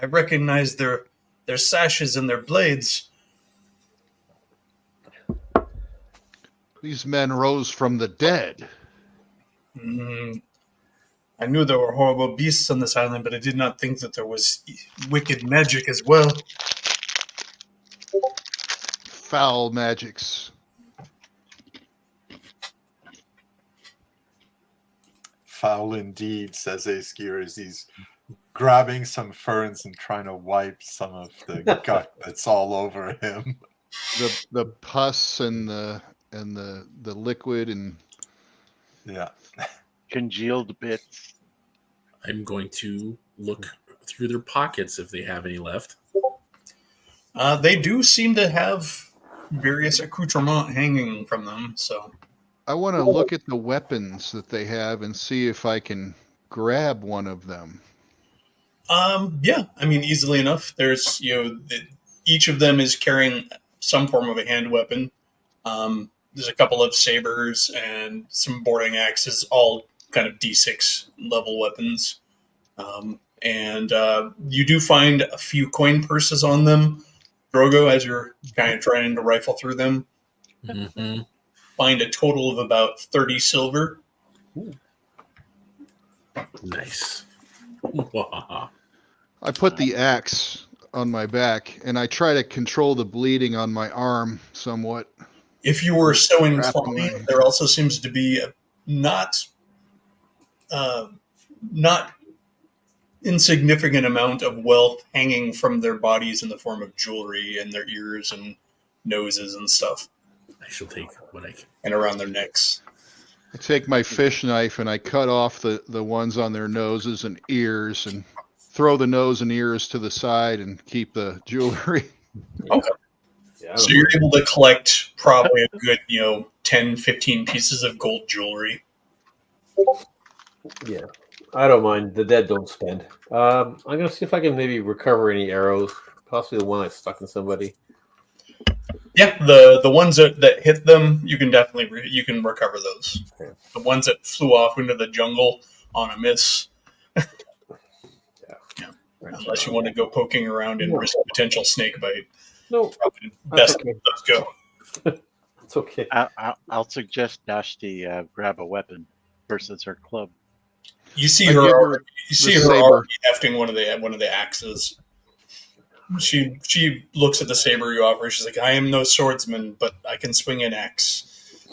I recognize their sashes and their blades. These men rose from the dead. I knew there were horrible beasts on this island, but I did not think that there was wicked magic as well. foul magics. Foul indeed, says Aesgear as he's grabbing some ferns and trying to wipe some of the gut that's all over him. The pus and the liquid and Yeah. Congealed bits. I'm going to look through their pockets if they have any left. They do seem to have various accoutrements hanging from them, so I want to look at the weapons that they have and see if I can grab one of them. yeah, I mean, easily enough. There's, each of them is carrying some form of a hand weapon. There's a couple of sabers and some boarding axes, all kind of D6 level weapons. And you do find a few coin purses on them, Drogo, as you're kind of trying to rifle through them. Mm-hmm. Find a total of about 30 silver. Nice. I put the axe on my back and I try to control the bleeding on my arm somewhat. If you were so Wrapping inclined, my- there also seems to be a not insignificant amount of wealth hanging from their bodies in the form of jewelry and their ears and noses and stuff, I shall take what I can. and around their necks. I take my fish knife and I cut off the ones on their noses and ears and throw the nose and ears to the side and keep the jewelry. Okay. Yeah, So you're able to collect probably a good, 10, 15 pieces of gold jewelry. yeah, I don't mind. The dead don't spend. I'm gonna see if I can maybe recover any arrows, possibly the one I stuck in somebody. Yeah, the ones that hit them, you can definitely you can recover those. Okay. The ones that flew off into the jungle on a miss, unless you want to go poking around and risk a potential snake bite. No, Probably that's best okay. let's go. It's okay. I'll suggest Dashti grab a weapon versus her club. You see I her give her already, saber. already hefting one of the axes. She looks at the saber you offer. She's like, "I am no swordsman, but I can swing an axe."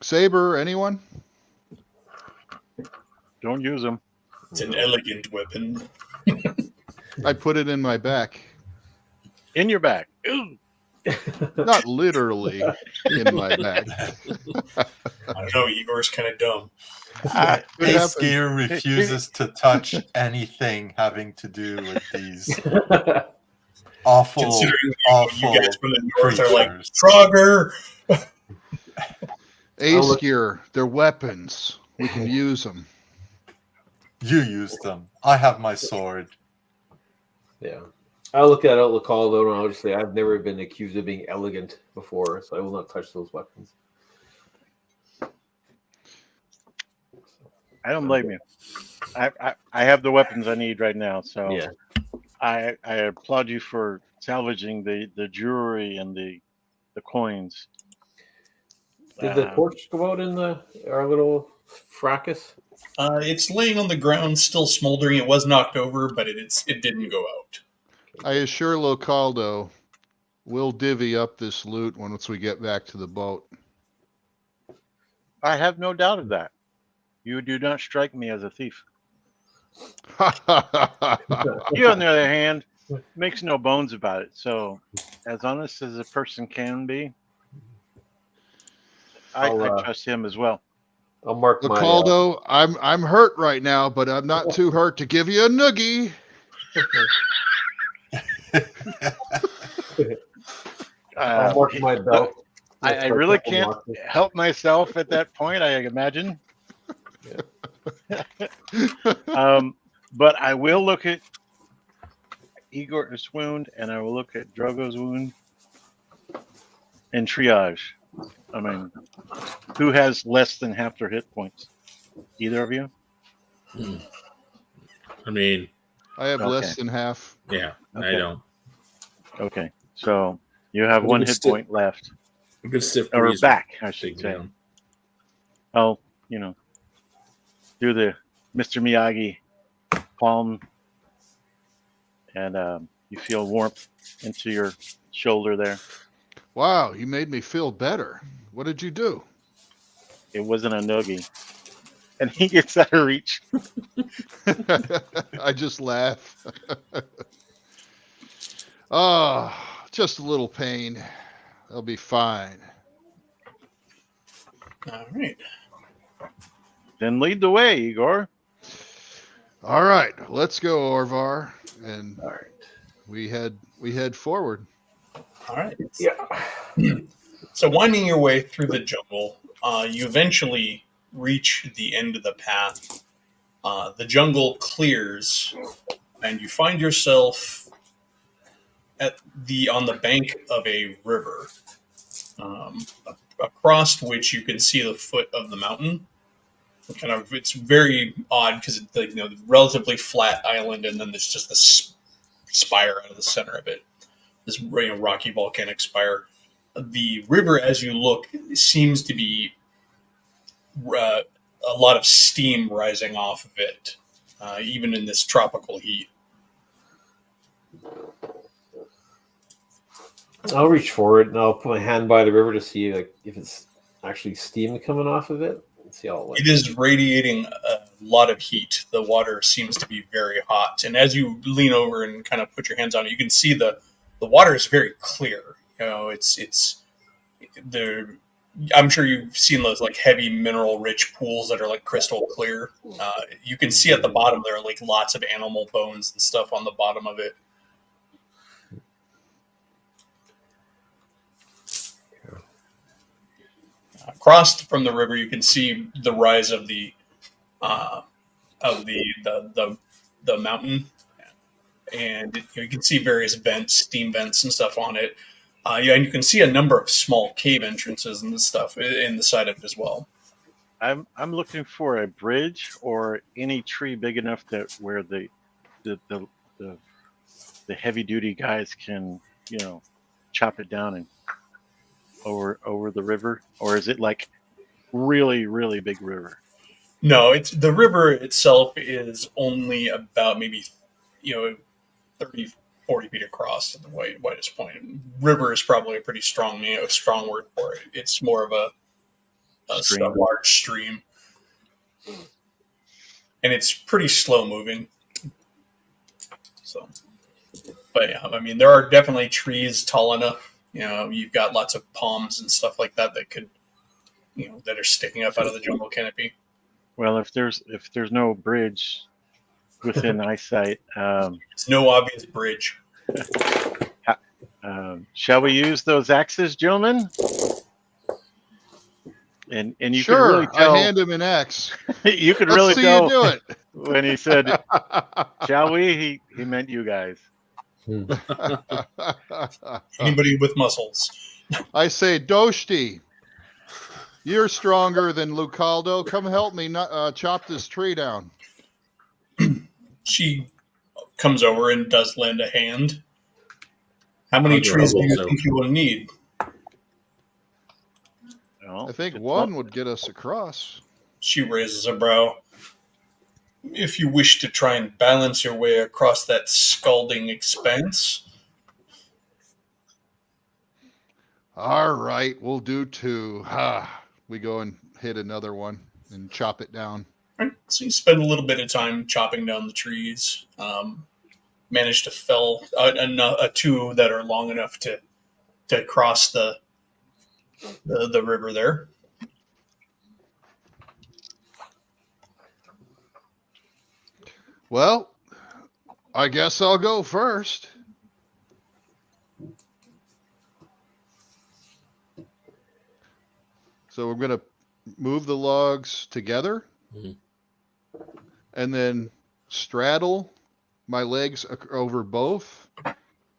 Saber, anyone? Don't use them. It's an elegant weapon. I put it in my back. In your back. Ooh. Not literally in my back. I don't know. Igor's kind of dumb. What happened? Aesgear refuses to touch anything having to do with these awful, Considering awful you guys from the north are like creatures. Frogger. Aesgear, they're weapons. We can use them. You used them. I have my sword. Yeah. I'll look at Localdo, and I'll just say I've never been accused of being elegant before, so I will not touch those weapons. I don't blame you. I have the weapons I need right now, so Yeah. I applaud you for salvaging the jewelry and the coins. Did the torch go out in our little fracas? It's laying on the ground, still smoldering. It was knocked over, but it didn't go out. I assure Localdo we'll divvy up this loot once we get back to the boat. I have no doubt of that. You do not strike me as a thief. You, on the other hand, makes no bones about it. So, as honest as a person can be, I trust him as well. I'll mark my. Localdo, I'm hurt right now, but I'm not too hurt to give you a noogie. I'll mark my belt. I really can't help myself at that point, I imagine. But I will look at Igor's wound, and I will look at Drogo's wound and triage. I mean, who has less than half their hit points? Either of you? I mean, I have Okay. less than half. yeah, I Okay. don't. Okay, so you have Well, one we hit still- point left, A good stiff or breeze back, will I should take say. down. I'll, do the Mr. Miyagi palm, and you feel warmth into your shoulder there. Wow, you made me feel better. What did you do? It wasn't a noogie. And he gets out of reach. I just laugh. Oh, just a little pain. They'll be fine. All right. Then lead the way, Igor. All right, let's go, Orvar, and All right. we head forward. All right. Yeah. So winding your way through the jungle, you eventually reach the end of the path. The jungle clears, and you find yourself on the bank of a river, across which you can see the foot of the mountain. It's very odd because it's like, relatively flat island, and then there's just this spire out of the center of it. This rocky volcanic spire. The river, as you look, seems to be a lot of steam rising off of it, even in this tropical heat. I'll reach forward and I'll put my hand by the river to see like if it's actually steam coming off of it. See how it is radiating a lot of heat. The water seems to be very hot, and as you lean over and kind of put your hands on it, you can see the water is very clear. It's there. I'm sure you've seen those like heavy mineral rich pools that are like crystal clear. You can see at the bottom there are like lots of animal bones and stuff on the bottom of it. Across from the river, you can see the rise of the mountain, and you can see various vents, steam vents, and stuff on it. And you can see a number of small cave entrances and stuff in the side of it as well. I'm looking for a bridge or any tree big enough that where the heavy duty guys can chop it down and over the river, or is it like really really big river? No, it's the river itself is only about maybe 30, 40 feet across at the widest point. River is probably a pretty strong word for it. It's more of a large stream, and it's pretty slow moving. So, but yeah, I mean, there are definitely trees tall enough. You've got lots of palms and stuff like that could, that are sticking up out of the jungle canopy. Well, if there's no bridge within eyesight, there's no obvious bridge. Shall we use those axes, gentlemen? And you sure, could really tell. I hand him an axe. You could Let's really see tell you do it. when he said, "Shall we?" He meant you guys. Anybody with muscles. I say, Doshti, you're stronger than Lucaldo. Come help me chop this tree down. She comes over and does lend a hand. How many trees do you think you will need? Well, I think one would get us across. She raises a brow. If you wish to try and balance your way across that scalding expanse. All right, we'll do two. We go and hit another one and chop it down. Right, so you spend a little bit of time chopping down the trees. Manage to fell two that are long enough to cross the river there. Well, I guess I'll go first. So we're going to move the logs together and then straddle my legs over both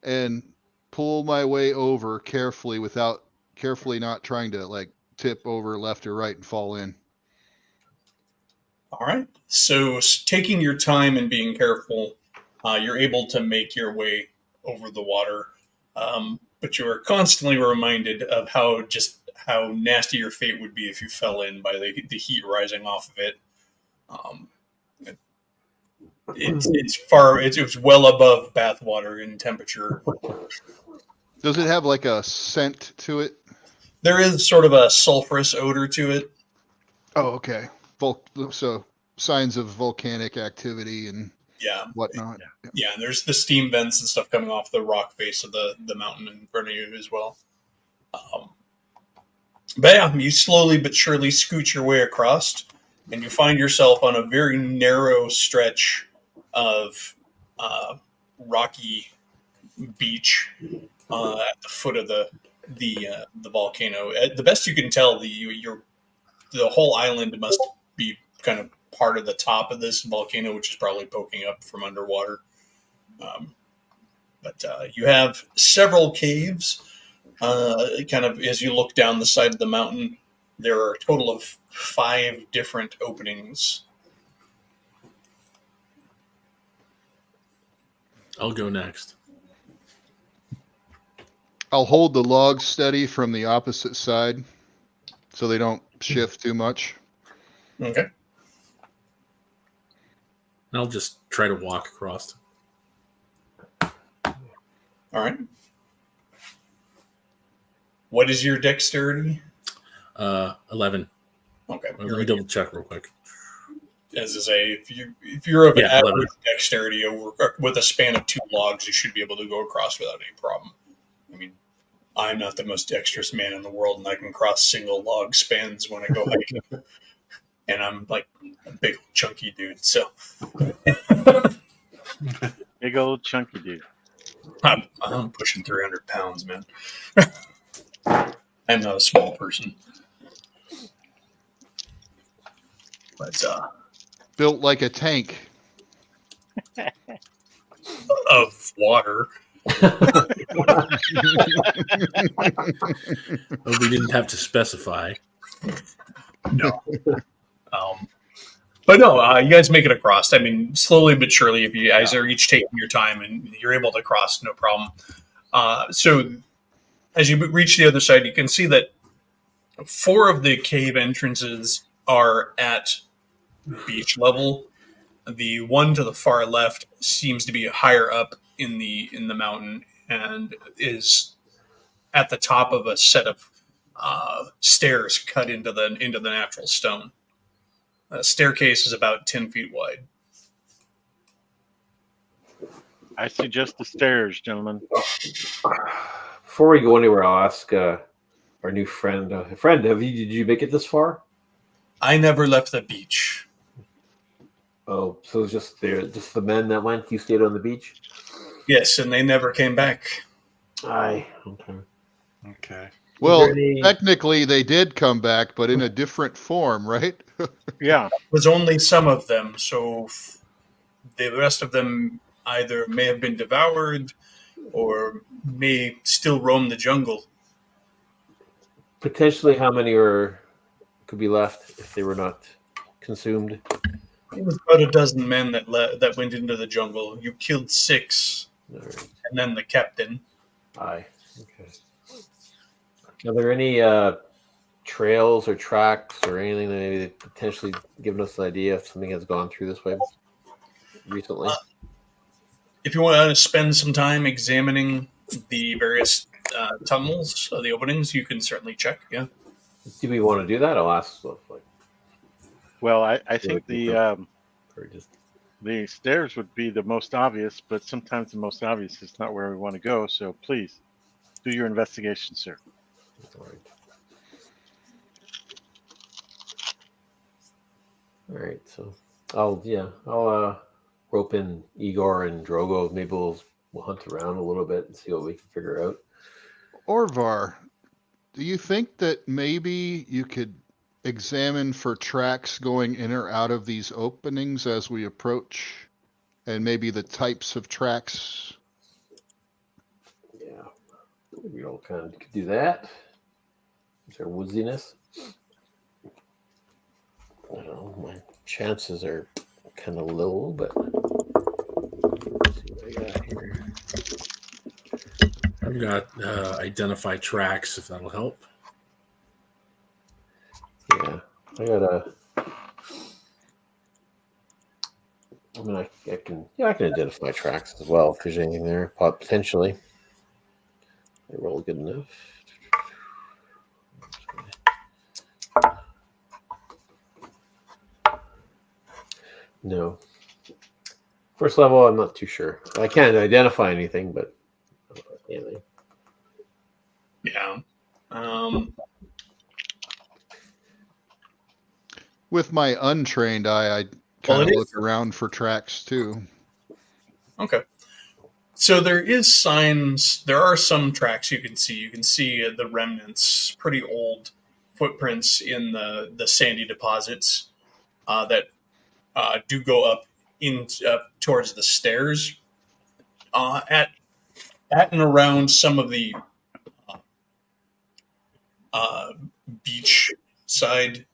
and pull my way over carefully not trying to like tip over left or right and fall in. All right. So taking your time and being careful, you're able to make your way over the water. But you are constantly reminded of how nasty your fate would be if you fell in by the heat rising off of it. It's well above bath water in temperature. Does it have like a scent to it? There is sort of a sulfurous odor to it. Oh, okay. So signs of volcanic activity and Yeah. whatnot. Yeah, and there's the steam vents and stuff coming off the rock face of the mountain in front of you as well. But yeah, you slowly but surely scoot your way across, and you find yourself on a very narrow stretch of rocky beach at the foot of the volcano. At the best you can tell, the whole island must be kind of part of the top of this volcano, which is probably poking up from underwater. But you have several caves. Kind of as you look down the side of the mountain, there are a total of 5 different openings. I'll go next. I'll hold the logs steady from the opposite side so they don't shift too much. Okay. I'll just try to walk across. All right. What is your dexterity? 11. Okay. Let me double check real quick. As I say, if you're of average 11. dexterity with a span of 2 logs, you should be able to go across without any problem. I mean, I'm not the most dexterous man in the world, and I can cross single log spans when I go hiking. And I'm like a big chunky dude, so Big old chunky dude. I'm pushing 300 pounds, man. I'm not a small person. But Built like a tank. of water. Oh, we didn't have to specify. No. But no, you guys make it across. I mean, slowly but surely, if you guys are each taking your time and you're able to cross, no problem. So as you reach the other side, you can see that 4 of the cave entrances are at beach level. The one to the far left seems to be higher up in the mountain and is at the top of a set of stairs cut into the natural stone. The staircase is about 10 feet wide. I suggest the stairs, gentlemen. Before we go anywhere, I'll ask our new friend. Friend, did you make it this far? I never left the beach. Oh, so it's just the men that went. You stayed on the beach. Yes, and they never came back. Aye. Okay. Okay. Well, any- technically they did come back, but in a different form, right? Yeah. It was only some of them, so the rest of them either may have been devoured or may still roam the jungle. Potentially, how many could be left if they were not consumed? It was about a dozen men that went into the jungle. You killed 6, All right. and then the captain. Aye. Okay. Are there any trails or tracks or anything that maybe potentially giving us an idea if something has gone through this way recently? If you want to spend some time examining the various tunnels, the openings, you can certainly check. Yeah. Do we want to do that? I'll ask. Well, I think or just the stairs would be the most obvious, but sometimes the most obvious is not where we want to go. So please do your investigation, sir. all right. So I'll rope in Igor and Drogo. Maybe we'll hunt around a little bit and see what we can figure out. Orvar, do you think that maybe you could examine for tracks going in or out of these openings as we approach, and maybe the types of tracks? Yeah, we all kind of could do that. Is there woodsiness? I don't know. My chances are kind of low, but let's see what I got here. I've got identify tracks, if that'll help. Yeah, I got I mean, I can identify tracks as well if there's anything there, potentially. I rolled good enough. No. First level, I'm not too sure. I can't identify anything, but anything. Yeah. With my untrained eye, I Well, kind it of is- look around for tracks too. Okay. So there is signs. There are some tracks you can see. You can see the remnants, pretty old footprints in the sandy deposits that do go up towards the stairs. At and around some of the uh, beach side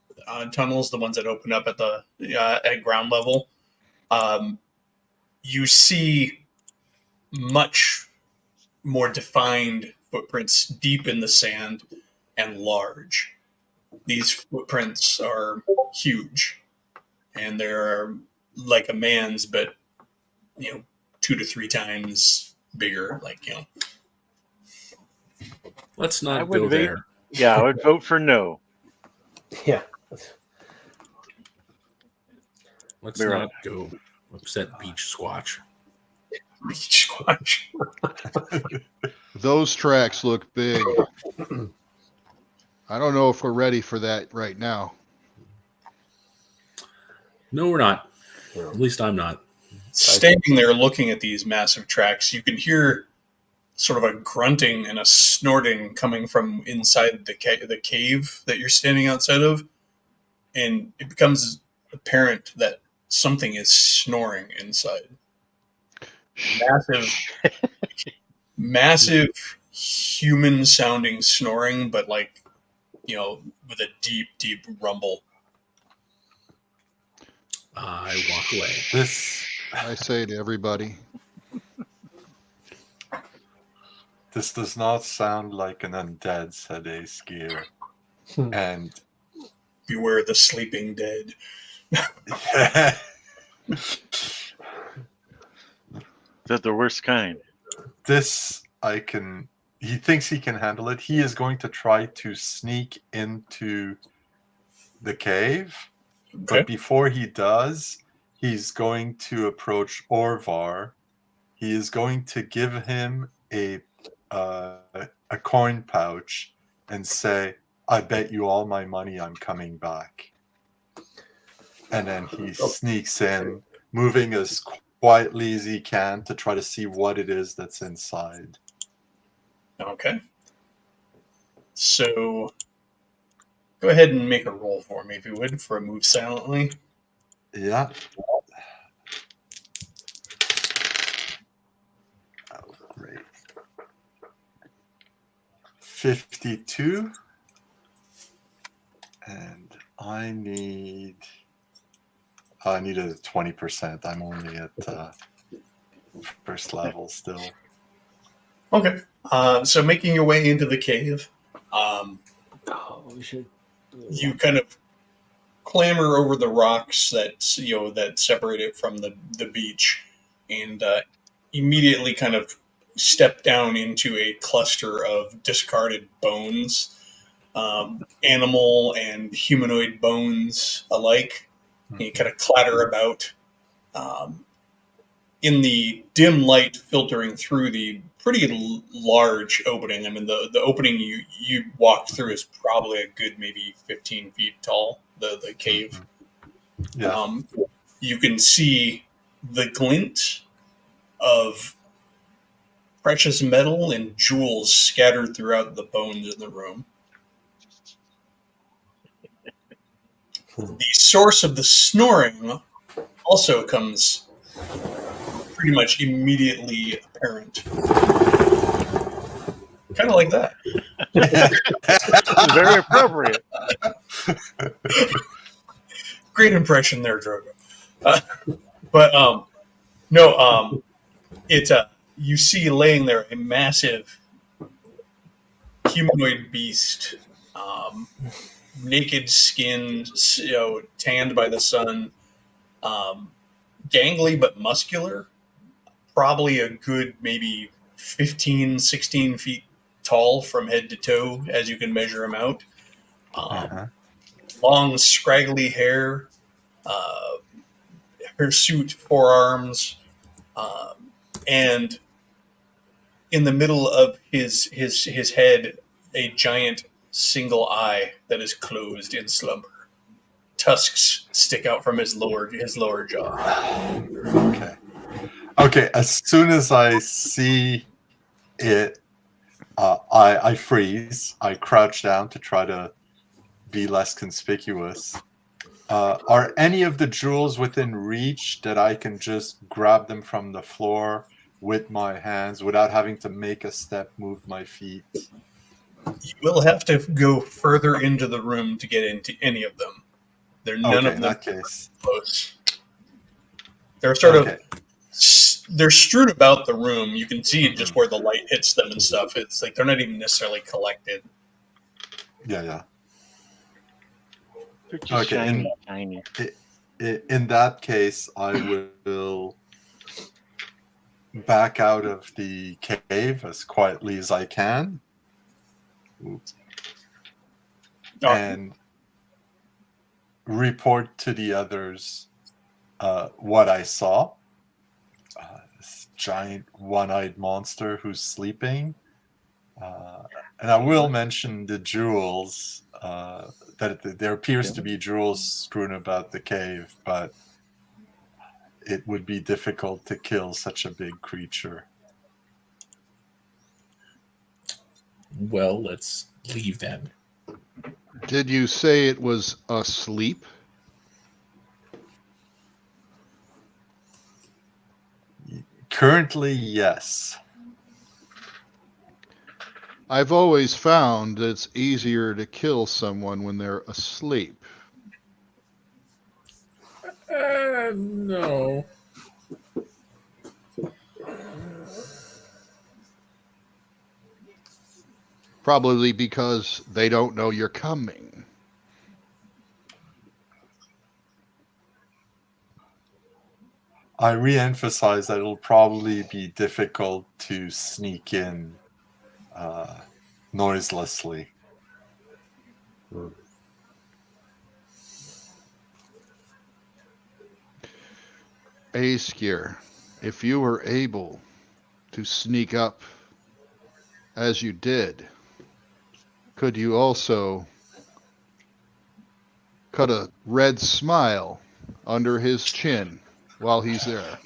tunnels, the ones that open up at the at ground level, you see much more defined footprints deep in the sand and large. These footprints are huge, and they're like a man's, but 2 to 3 times bigger. Let's I not would go vote- there. Yeah, I would vote for no. Yeah. Let's We're not go upset Beach Squatch. Beach squatch. Those tracks look big. I don't know if we're ready for that right now. No, we're not. No. At least I'm not. Standing there looking at these massive tracks, you can hear sort of a grunting and a snorting coming from inside the cave that you're standing outside of, and it becomes apparent that something is snoring inside. Massive human sounding snoring, but with a deep, deep rumble. I walk away. I say to everybody, This does not sound like an undead, said Aesgear. And Beware the sleeping dead. Is that the worst kind? He thinks he can handle it. He is going to try to sneak into the cave. Okay. But before he does, he's going to approach Orvar. He is going to give him a coin pouch and say, "I bet you all my money I'm coming back." And then he sneaks in, moving as quietly as he can to try to see what it is that's inside. Okay. So go ahead and make a roll for me, if you would, for a move silently. Yeah. Oh, great. 52. And I need a 20%. I'm only at first level still. Okay. So making your way into the cave, We should. you kind of clamber over the rocks that separate it from the beach, and immediately kind of step down into a cluster of discarded bones, animal and humanoid bones alike. And you kind of clatter about. In the dim light filtering through the pretty large opening. I mean, the opening you walked through is probably a good maybe 15 feet tall, the cave. Yeah. You can see the glint of precious metal and jewels scattered throughout the bones in the room. The source of the snoring also comes pretty much immediately apparent. Kind of like that. Very appropriate. Great impression there, Drogo. You see laying there a massive humanoid beast, naked skin, tanned by the sun, gangly but muscular, probably a good maybe 15, 16 feet tall from head to toe, as you can measure him out. Uh-huh. Long, scraggly hair, hirsute forearms, and in the middle of his head, a giant single eye that is closed in slumber. Tusks stick out from his lower jaw. Okay. Okay. As soon as I see it, I freeze. I crouch down to try to be less conspicuous. Are any of the jewels within reach that I can just grab them from the floor with my hands without having to make a step, move my feet? You will have to go further into the room to get into any of them. None Okay, of in them that case. close. They're sort Okay. of they're strewn about the room. You can see just where the light hits them and stuff. It's like they're not even necessarily collected. Yeah. They're just Okay, shiny. In that case, I will back out of the cave as quietly as I can. And report to the others what I saw. This giant one-eyed monster who's sleeping. And I will mention the jewels, that there appears to be jewels strewn about the cave, but it would be difficult to kill such a big creature. Well, let's leave then. Did you say it was asleep? Currently, yes. I've always found that it's easier to kill someone when they're asleep. No. Probably because they don't know you're coming. I re-emphasize that it'll probably be difficult to sneak in noiselessly. Askir, if you were able to sneak up as you did, could you also cut a red smile under his chin while he's there?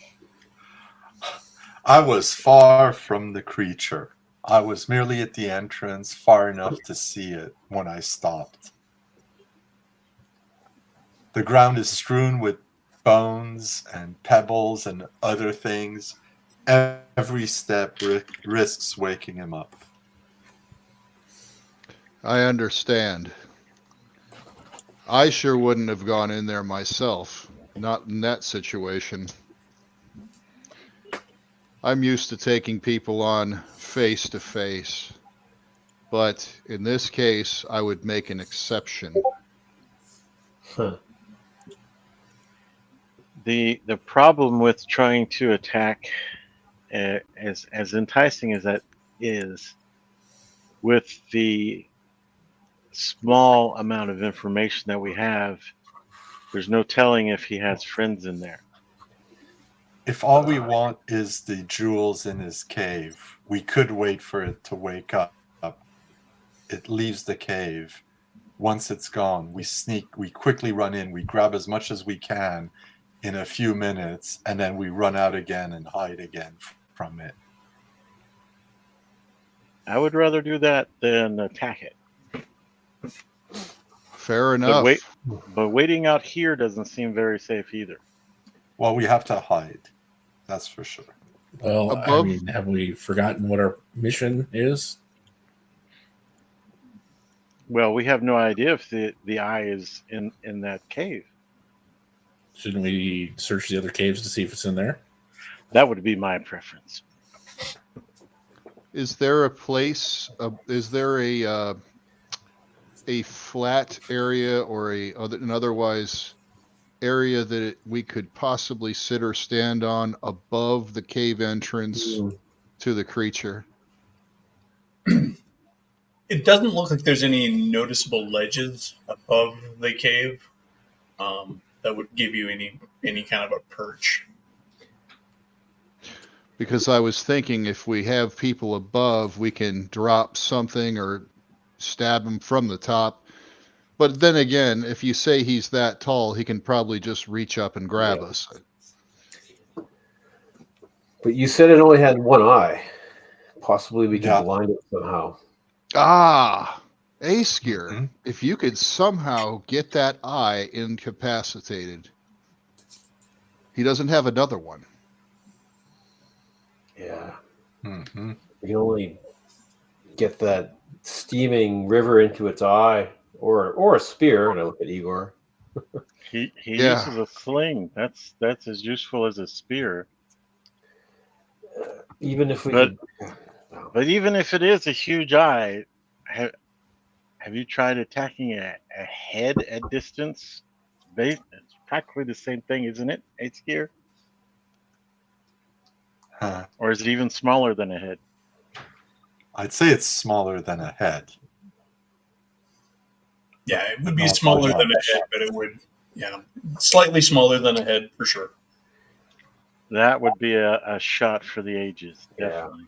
I was far from the creature. I was merely at the entrance, far enough to see it when I stopped. The ground is strewn with bones and pebbles and other things. Every step risks waking him up. I understand. I sure wouldn't have gone in there myself, not in that situation. I'm used to taking people on face to face, but in this case, I would make an exception. The problem with trying to attack, as enticing as that is, with the small amount of information that we have, there's no telling if he has friends in there. If all we want is the jewels in his cave, we could wait for it to wake up. It leaves the cave. Once it's gone, we quickly run in, we grab as much as we can in a few minutes, and then we run out again and hide again from it. I would rather do that than attack it. Fair enough. But waiting out here doesn't seem very safe either. Well, we have to hide. That's for sure. Well, Above- I mean, have we forgotten what our mission is? Well, we have no idea if the eye is in that cave. Shouldn't we search the other caves to see if it's in there? That would be my preference. Is there a place? Is there a flat area or an otherwise area that we could possibly sit or stand on above the cave entrance to the creature? It doesn't look like there's any noticeable ledges above the cave that would give you any kind of a perch. Because I was thinking if we have people above, we can drop something or stab him from the top. But then again, if you say he's that tall, he can probably just reach up and grab us. But you said it only had one eye. Possibly we can Yeah. blind it somehow. Ah, Ace Gear. Mhm. If you could somehow get that eye incapacitated, he doesn't have another one. Yeah. Mm-hmm. We can only get that steaming river into its eye, or a spear. And I look at Igor. He Yeah. uses a sling. That's as useful as a spear. Even if we But- could, But even if it is a huge eye, have you tried attacking a head at distance? It's practically the same thing, isn't it? 8 gear? Or is it even smaller than a head? I'd say it's smaller than a head. Yeah, it would be Not smaller by than a much. head, but it would, slightly smaller than a head for sure. That would be a shot for the ages, Yeah. definitely.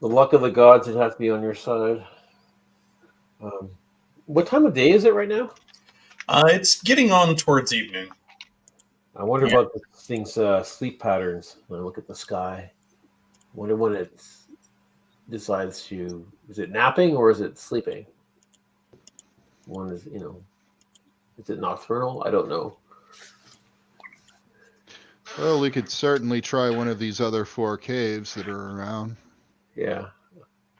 the luck of the gods, it has to be on your side. What time of day is it right now? It's getting on towards evening. I wonder Yeah. about this thing's sleep patterns. When I look at the sky, I wonder when it decides to. Is it napping or is it sleeping? One is, is it nocturnal? I don't know. Well, we could certainly try one of these other 4 caves that are around. Yeah,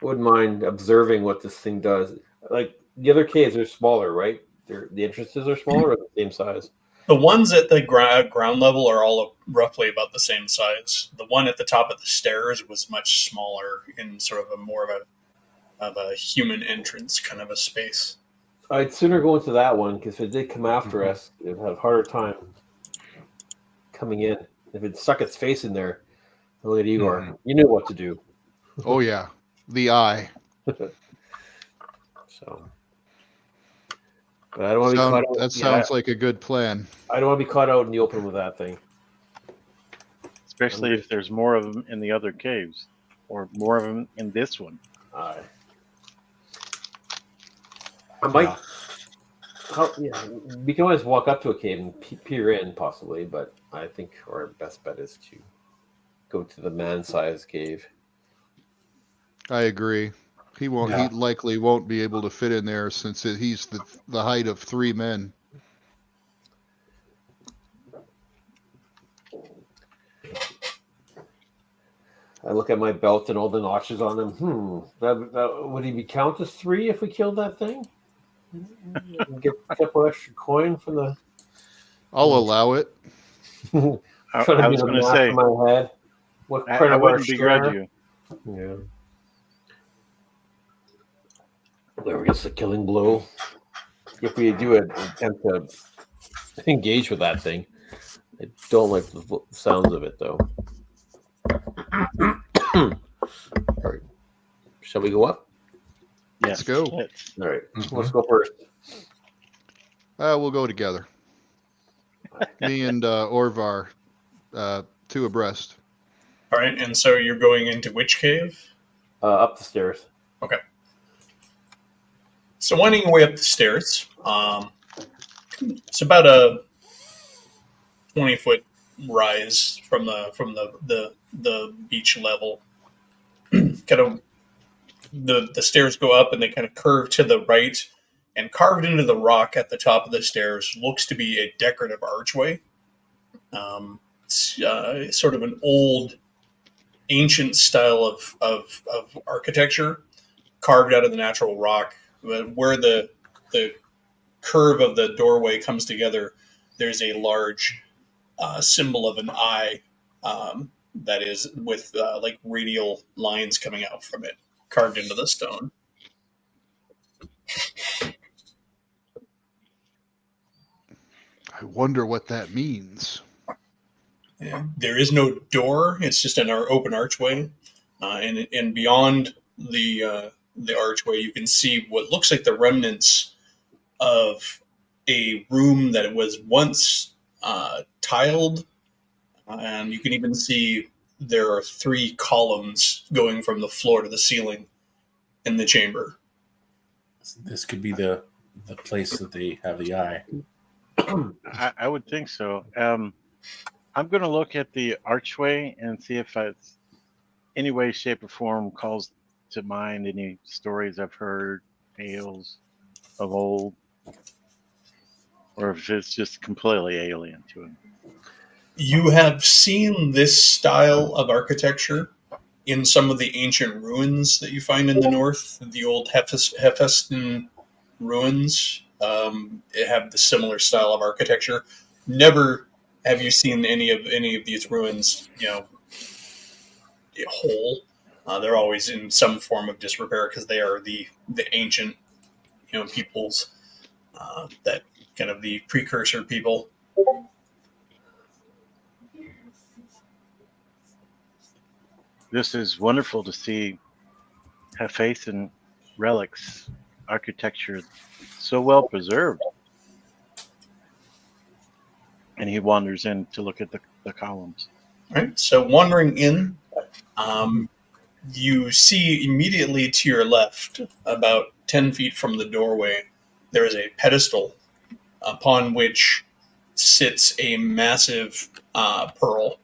wouldn't mind observing what this thing does. Like the other caves are smaller, right? The entrances are smaller or the same size. The ones at the ground level are all roughly about the same size. The one at the top of the stairs was much smaller in sort of a more of a human entrance kind of a space. I'd sooner go into that one because if it did come after us, it'd have a harder time coming in. If it stuck its face in there, look at Igor. You knew what to do. Oh, yeah. The eye. So, but I don't want to be caught out. That sounds like a good plan. I don't want to be caught out in the open with that thing. Especially if there's more of them in the other caves, or more of them in this one. I might. We can always walk up to a cave and peer in, possibly, but I think our best bet is to go to the man-sized cave. I agree. He won't. Yeah. He likely won't be able to fit in there since he's the height of 3 men. I look at my belt and all the notches on them. Would he be count as 3 if we killed that thing? Get a couple extra coin from the. I'll allow it. I was going to say, my head. What part I of wouldn't our begrudge share? you. Yeah. Whoever gets the killing blow. If we do an attempt to engage with that thing, I don't like the sounds of it, though. All right. Shall we go up? Let's go. Let's. All right. Let's go first. We'll go together. Me and Orvar, 2 abreast. All right, and so you're going into which cave? Up the stairs. Okay. So winding your way up the stairs, it's about a 20-foot rise from the beach level. Kind of the stairs go up and they kind of curve to the right, and carved into the rock at the top of the stairs looks to be a decorative archway. It's sort of an old, ancient style of architecture carved out of the natural rock. Where the curve of the doorway comes together, there's a large symbol of an eye that is with like radial lines coming out from it, carved into the stone. I wonder what that means. There is no door; it's just an open archway, and beyond the the archway, you can see what looks like the remnants of a room that was once tiled, and you can even see there are 3 columns going from the floor to the ceiling in the chamber. This could be the place that they have the eye. I would think so. I'm going to look at the archway and see if it's any way, shape, or form calls to mind any stories I've heard, tales of old, or if it's just completely alien to him. You have seen this style of architecture in some of the ancient ruins that you find in the north, the old Hephaestion ruins. It have the similar style of architecture. Never have you seen any of these ruins, whole. They're always in some form of disrepair because they are the ancient, peoples that kind of the precursor people. This is wonderful to see Hephaestion relics, architecture so well preserved. And he wanders in to look at the columns. All right. So wandering in, you see immediately to your left, about 10 feet from the doorway, there is a pedestal upon which sits a massive pearl.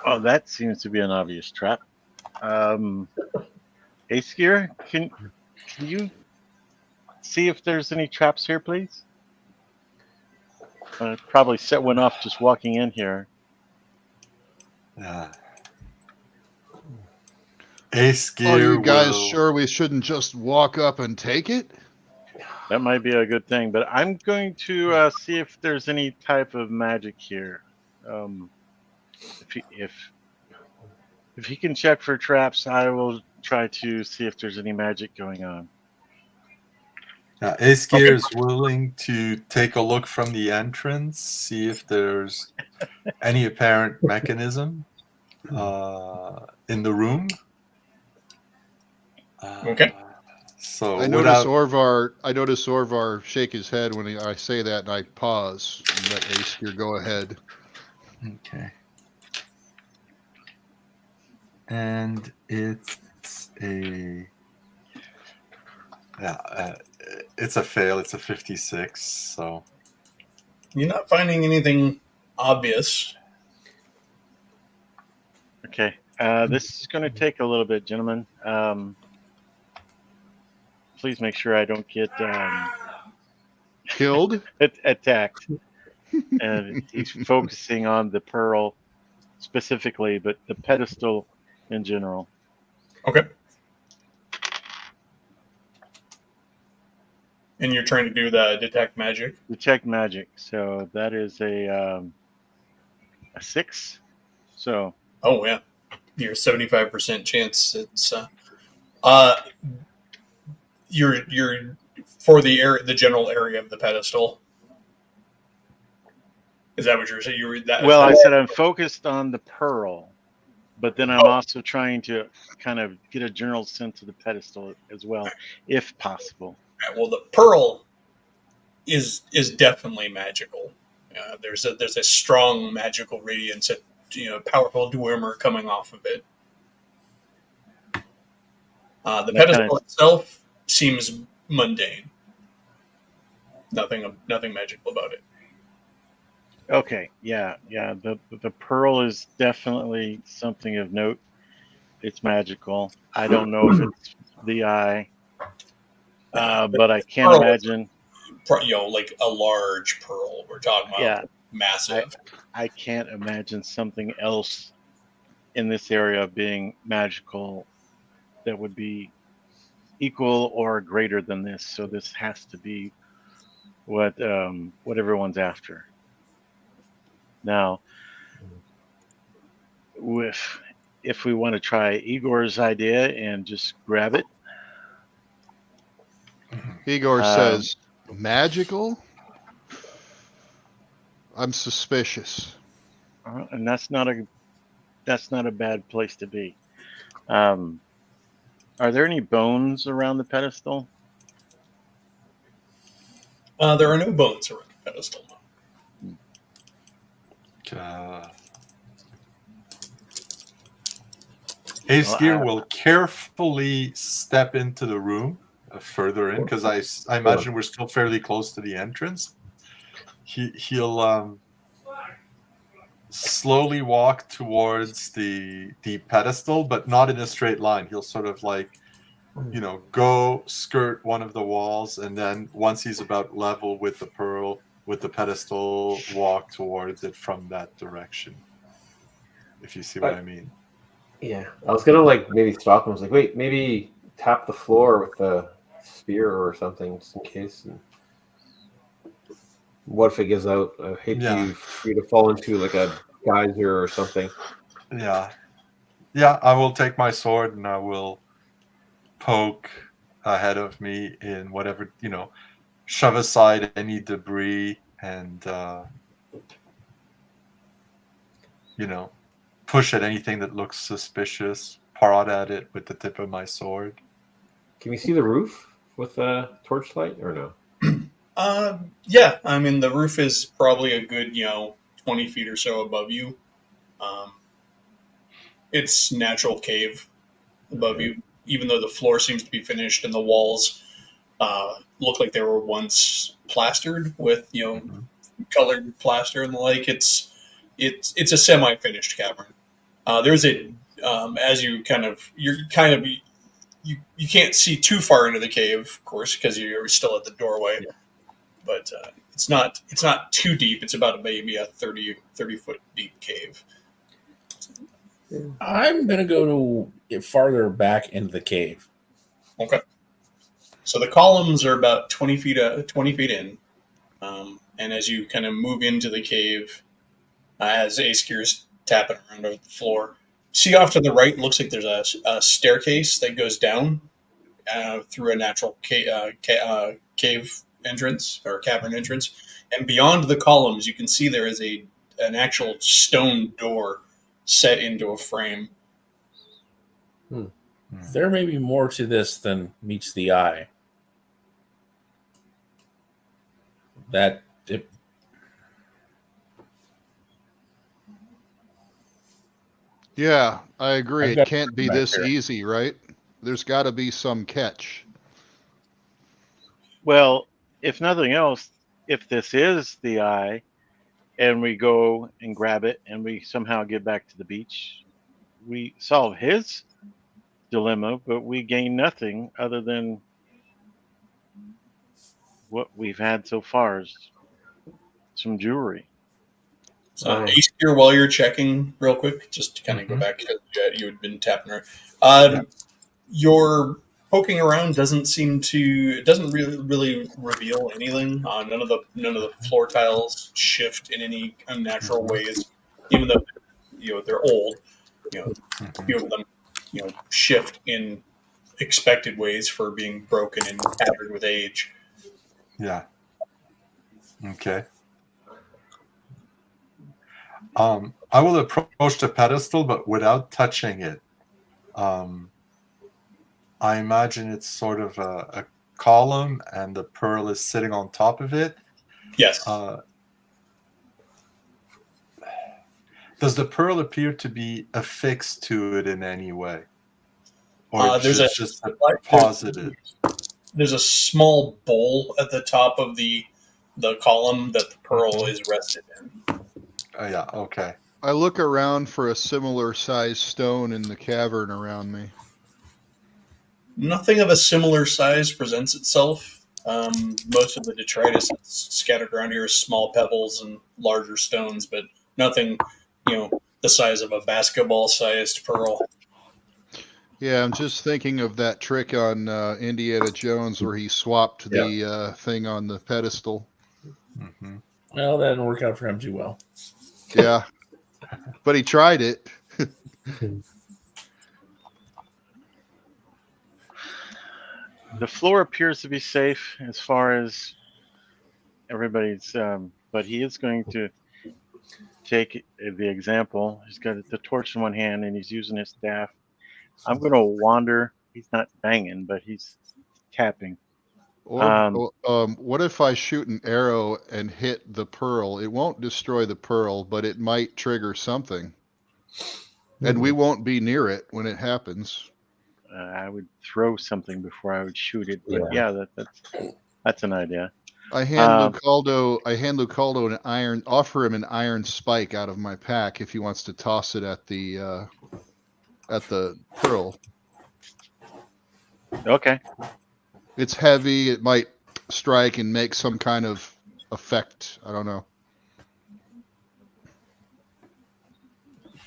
Oh, that seems to be an obvious trap. Aesgear, can you see if there's any traps here, please? I'd probably set one off just walking in here. Aesgear, Are you guys will... sure we shouldn't just walk up and take it? That might be a good thing, but I'm going to see if there's any type of magic here. If he can check for traps, I will try to see if there's any magic going on. Aesgear is willing to take a look from the entrance, see if there's any apparent mechanism in the room. Okay. So I notice Orvar shake his head when I say that, and I pause and let Aesgear go ahead. Okay. And it's a it's a fail. It's a 56. So You're not finding anything obvious. Okay. This is going to take a little bit, gentlemen. Please make sure I don't get Killed? attacked. And he's focusing on the pearl specifically, but the pedestal in general. Okay. And you're trying to do the detect magic? Detect magic. So that is a 6. So. Oh, yeah. Your 75% chance. It's you're for the general area of the pedestal. Is that what you're saying? I said I'm focused on the pearl, but then I'm also trying to kind of get a general sense of the pedestal as well, if possible. Right, well, the pearl is definitely magical. There's a strong magical radiance, powerful dwemer coming off of it. The pedestal itself seems mundane. Nothing magical about it. Okay, yeah. The pearl is definitely something of note. It's magical. I don't know if it's the eye, but I can't imagine. Like a large pearl. We're talking about. Yeah, massive. I can't imagine something else in this area being magical that would be equal or greater than this. So this has to be what everyone's after. Now, if we want to try Igor's idea and just grab it. Igor says, magical? I'm suspicious. And that's not that's not a bad place to be. Are there any bones around the pedestal? There are no bones around the pedestal. Ace Well, Gear will carefully step into the room further in because I imagine we're still fairly close to the entrance. He'll slowly walk towards the pedestal, but not in a straight line. He'll sort of like, go skirt one of the walls, and then once he's about level with the pearl, with the pedestal, walk towards it from that direction. If you see what I mean. Yeah, I was gonna like maybe stop him. I was like, wait, maybe tap the floor with a spear or something, just in case. And what if it gives out? I hate for you to fall into like a geyser or something. Yeah. I will take my sword and I will poke ahead of me in whatever, shove aside any debris and push at anything that looks suspicious, prod at it with the tip of my sword. Can we see the roof with a torchlight or no? Yeah, I mean, the roof is probably a good, 20 feet or so above you. It's natural cave above you, even though the floor seems to be finished and the walls look like they were once plastered with, colored plaster and the like. It's a semi-finished cavern. There's a as you you can't see too far into the cave, of course, because you're still at the doorway. Yeah. But it's not too deep. It's about maybe a 30 foot deep cave. I'm gonna go to farther back into the cave. Okay. So the columns are about 20 feet in, and as you kind of move into the cave, as Ace Gear's tapping around over the floor, see off to the right, looks like there's a staircase that goes down through a natural cave entrance or cavern entrance, and beyond the columns, you can see there is an actual stone door set into a frame. There may be more to this than meets the eye. Yeah, I agree. I've It got can't be back this there. easy, right? There's got to be some catch. Well, if nothing else, if this is the eye, and we go and grab it, and we somehow get back to the beach, we solve his dilemma, but we gain nothing other than what we've had so far is some jewelry. So Ace Gear, while you're checking real quick, just to kind of go back to you had been tapping her. Your poking around doesn't really reveal anything. None of the floor tiles shift in any unnatural ways, even though they're old. A few of them shift in expected ways for being broken and tattered with age. Yeah. Okay. I will approach the pedestal, but without touching it. I imagine it's sort of a column, and the pearl is sitting on top of it. Yes. Does the pearl appear to be affixed to it in any way? Or there's just a positive? There's a small bowl at the top of the column that the pearl is rested in. Yeah, okay. I look around for a similar sized stone in the cavern around me. Nothing of a similar size presents itself. Most of the detritus that's scattered around here is small pebbles and larger stones, but nothing, the size of a basketball-sized pearl. Yeah, I'm just thinking of that trick on Indiana Jones where he swapped the thing on the pedestal. Mm-hmm. Well, that didn't work out for him too well. Yeah, but he tried it. The floor appears to be safe as far as everybody's, but he is going to take the example. He's got the torch in one hand and he's using his staff. I'm going to wander. He's not banging, but he's tapping. Or what if I shoot an arrow and hit the pearl? It won't destroy the pearl, but it might trigger something. And we won't be near it when it happens. I would throw something before I would shoot it. But yeah, that's an idea. I hand Lucaldo an iron, offer him an iron spike out of my pack if he wants to toss it at the pearl. Okay. It's heavy. It might strike and make some kind of effect. I don't know.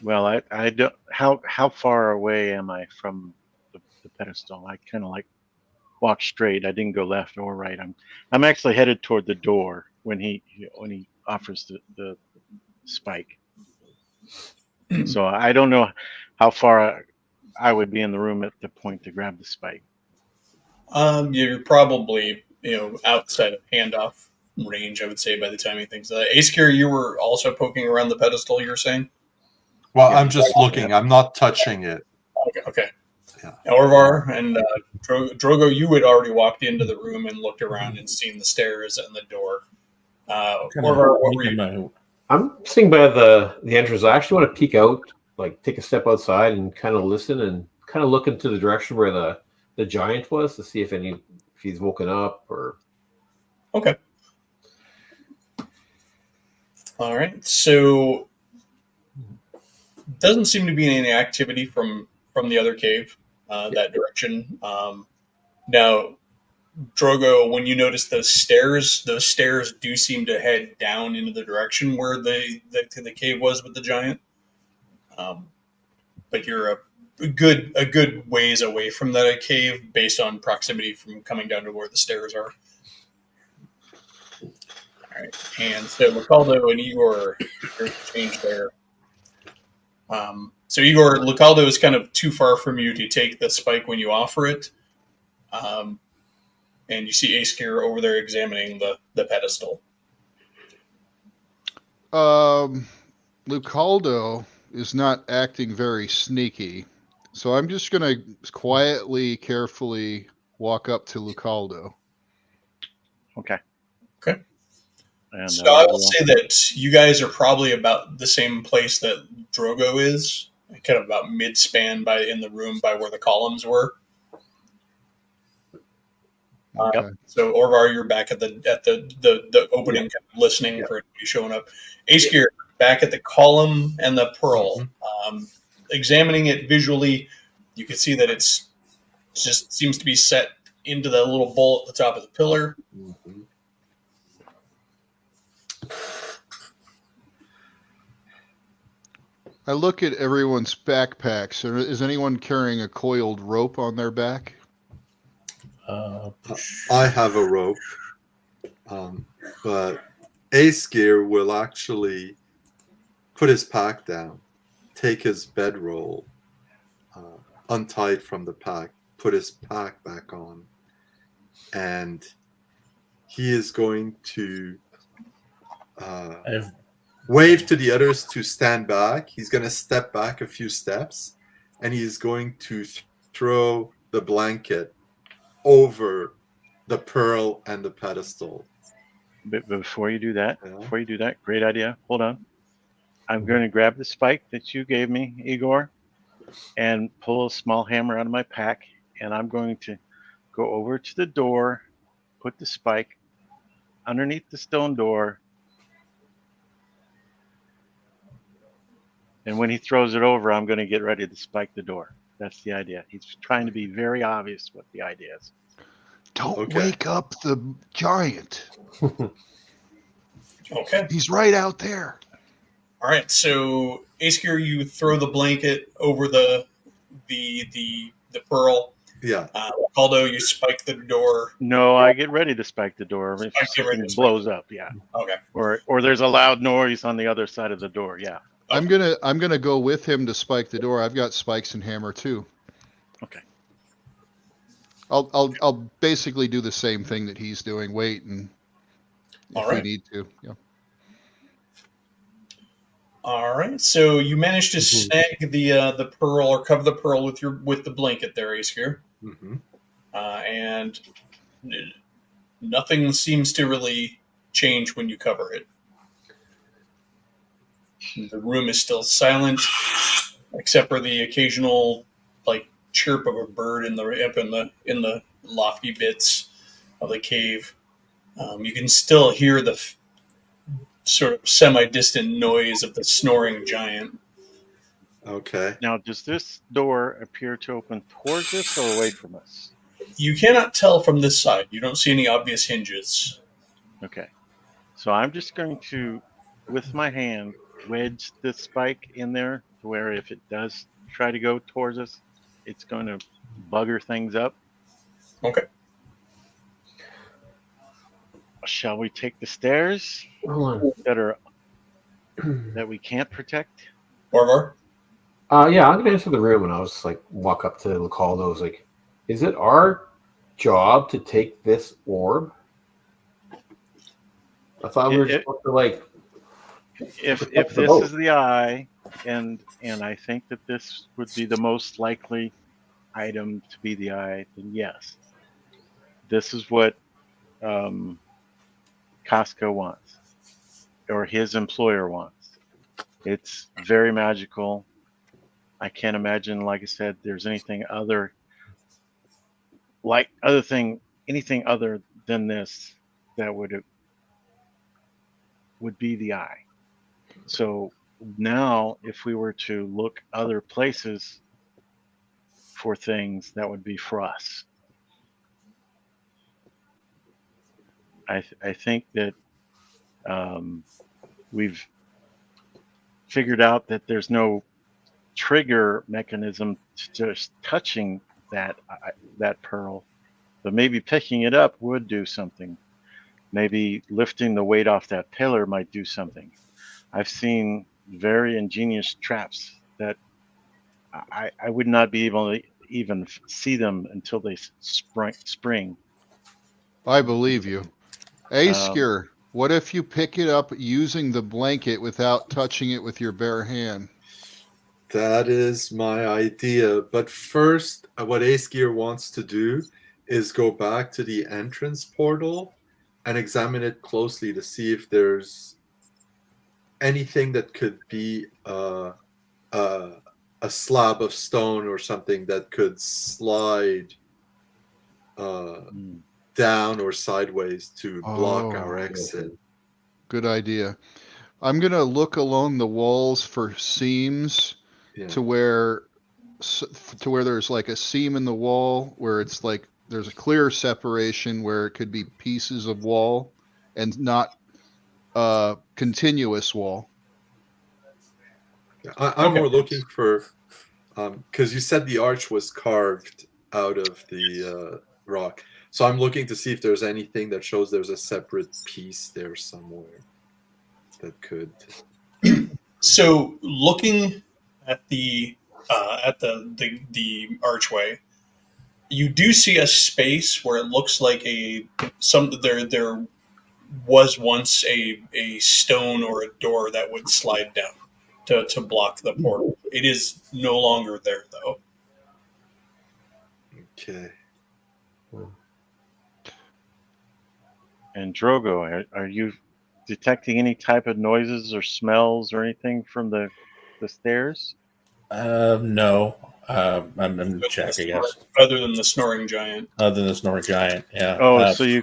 Well, I don't. How far away am I from the pedestal? I kind of like walk straight. I didn't go left or right. I'm actually headed toward the door when he offers the spike. So I don't know how far I would be in the room at the point to grab the spike. You're probably, outside of handoff range, I would say, by the time he thinks that. Askir, you were also poking around the pedestal, you're saying? Well, I'm just looking. I'm not touching it. Okay. Yeah. Orvar and Drogo, you had already walked into the room and looked around and seen the stairs and the door. Orvar, what were you? I'm sitting by the entrance. I actually want to peek out, like take a step outside and kind of listen and kind of look into the direction where the giant was to see if he's woken up or. Okay. All right. So doesn't seem to be any activity from the other cave that direction. Now, Drogo, when you notice those stairs do seem to head down into the direction where the cave was with the giant. But you're a good ways away from that cave based on proximity from coming down to where the stairs are. All right, and so Lucaldo and Igor change there. So Igor, Lucaldo is kind of too far from you to take the spike when you offer it. And you see Askir over there examining the pedestal. Lucaldo is not acting very sneaky. So I'm just going to quietly, carefully walk up to Lucaldo. Okay. And, so I will say that you guys are probably about the same place that Drogo is, kind of about mid-span in the room by where the columns were. Okay. So Orvar, you're back at the opening, kind of listening for it to be showing up. Askir, back at the column and the pearl. Examining it visually, you can see that it's just seems to be set into that little bowl at the top of the pillar. Mm-hmm. I look at everyone's backpacks. Is anyone carrying a coiled rope on their back? I have a rope, but Askir will actually put his pack down, take his bedroll, untie it from the pack, put his pack back on, and he is going to wave to the others to stand back. He's going to step back a few steps, and he's going to throw the blanket over the pearl and the pedestal. But before you do that, great idea. Hold on. I'm going to grab the spike that you gave me, Igor, and pull a small hammer out of my pack, and I'm going to go over to the door, put the spike underneath the stone door, and when he throws it over, I'm going to get ready to spike the door. That's the idea. He's trying to be very obvious what the idea is. Don't wake up the giant. Okay. He's right out there. All right. So Askir, you throw the blanket over the pearl. Yeah. Aldo, you spike the door. No, I get ready to spike the door. If something blows up, yeah. Okay. Or there's a loud noise on the other side of the door, yeah. I'm gonna go with him to spike the door. I've got spikes and hammer too. Okay. I'll basically do the same thing that he's doing. Wait and if we need to. Yeah. All right. So you managed to snag the pearl or cover the pearl with the blanket there, Ace here, Mm-hmm. and nothing seems to really change when you cover it. The room is still silent, except for the occasional like chirp of a bird up in the lofty bits of the cave. You can still hear the sort of semi-distant noise of the snoring giant. Okay. Now, does this door appear to open towards us or away from us? You cannot tell from this side. You don't see any obvious hinges. Okay. So I'm just going to, with my hand, wedge the spike in there to where if it does try to go towards us, it's going to bugger things up. Okay. Shall we take the stairs Hold that we can't protect? Orvar? on. Yeah, I'm gonna enter the room and I'll just like walk up to Lacaldo. I was like, is it our job to take this orb? I thought we were supposed to like. If this is the eye, and I think that this would be the most likely item to be the eye, then yes. This is what Costco wants, or his employer wants. It's very magical. I can't imagine, like I said, there's anything other than this that would be the eye. So now, if we were to look other places for things, that would be for us. I think that we've figured out that there's no trigger mechanism to just touching that pearl, but maybe picking it up would do something. Maybe lifting the weight off that pillar might do something. I've seen very ingenious traps that I would not be able to even see them until they spring. I believe you. Askir, what if you pick it up using the blanket without touching it with your bare hand? That is my idea. But first, what Askir wants to do is go back to the entrance portal and examine it closely to see if there's anything that could be a slab of stone or something that could slide down or sideways to block our exit. Good idea. I'm going to look along the walls for seams to where there's like a seam in the wall where it's like there's a clear separation where it could be pieces of wall and not continuous wall. I'm more looking for, because you said the arch was carved out of the rock. So I'm looking to see if there's anything that shows there's a separate piece there somewhere that could. So looking at the archway, you do see a space where it looks like there was once a stone or a door that would slide down to block the portal. It is no longer there though. Okay. And Drogo, are you detecting any type of noises or smells or anything from the stairs? No. I'm checking. Other than the snoring giant. Other than the snoring giant, yeah. Oh, so you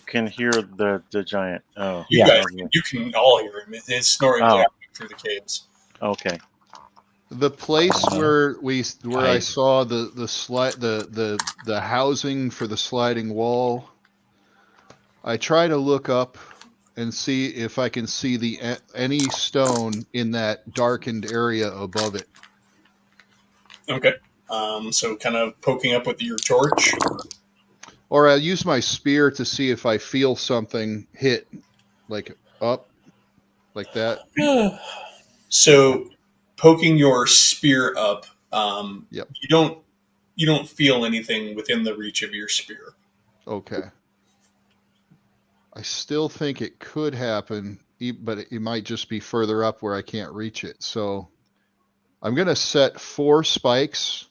can hear the giant. Oh, you guys, you can all hear him. It's snoring through the caves. Okay. The place where I saw the housing for the sliding wall, I try to look up and see if I can see any stone in that darkened area above it. Okay. So kind of poking up with your torch. Or I'll use my spear to see if I feel something hit, like up, like that. So poking your spear up, Yep. you don't feel anything within the reach of your spear. Okay. I still think it could happen but it might just be further up where I can't reach it. So I'm going to set 4 spikes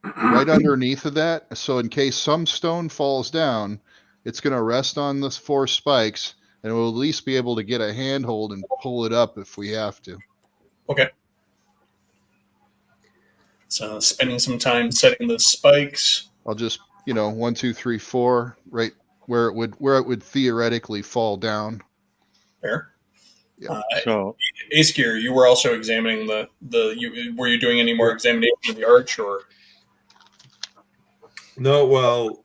right underneath of that. So in case some stone falls down, it's going to rest on the 4 spikes, and we'll at least be able to get a handhold and pull it up if we have to. Okay. So spending some time setting the spikes. I'll just, 1, 2, 3, 4, right where it would theoretically fall down. Fair. Yeah. So Ace Gear, you were also examining were you doing any more examination of the arch, or? No, well,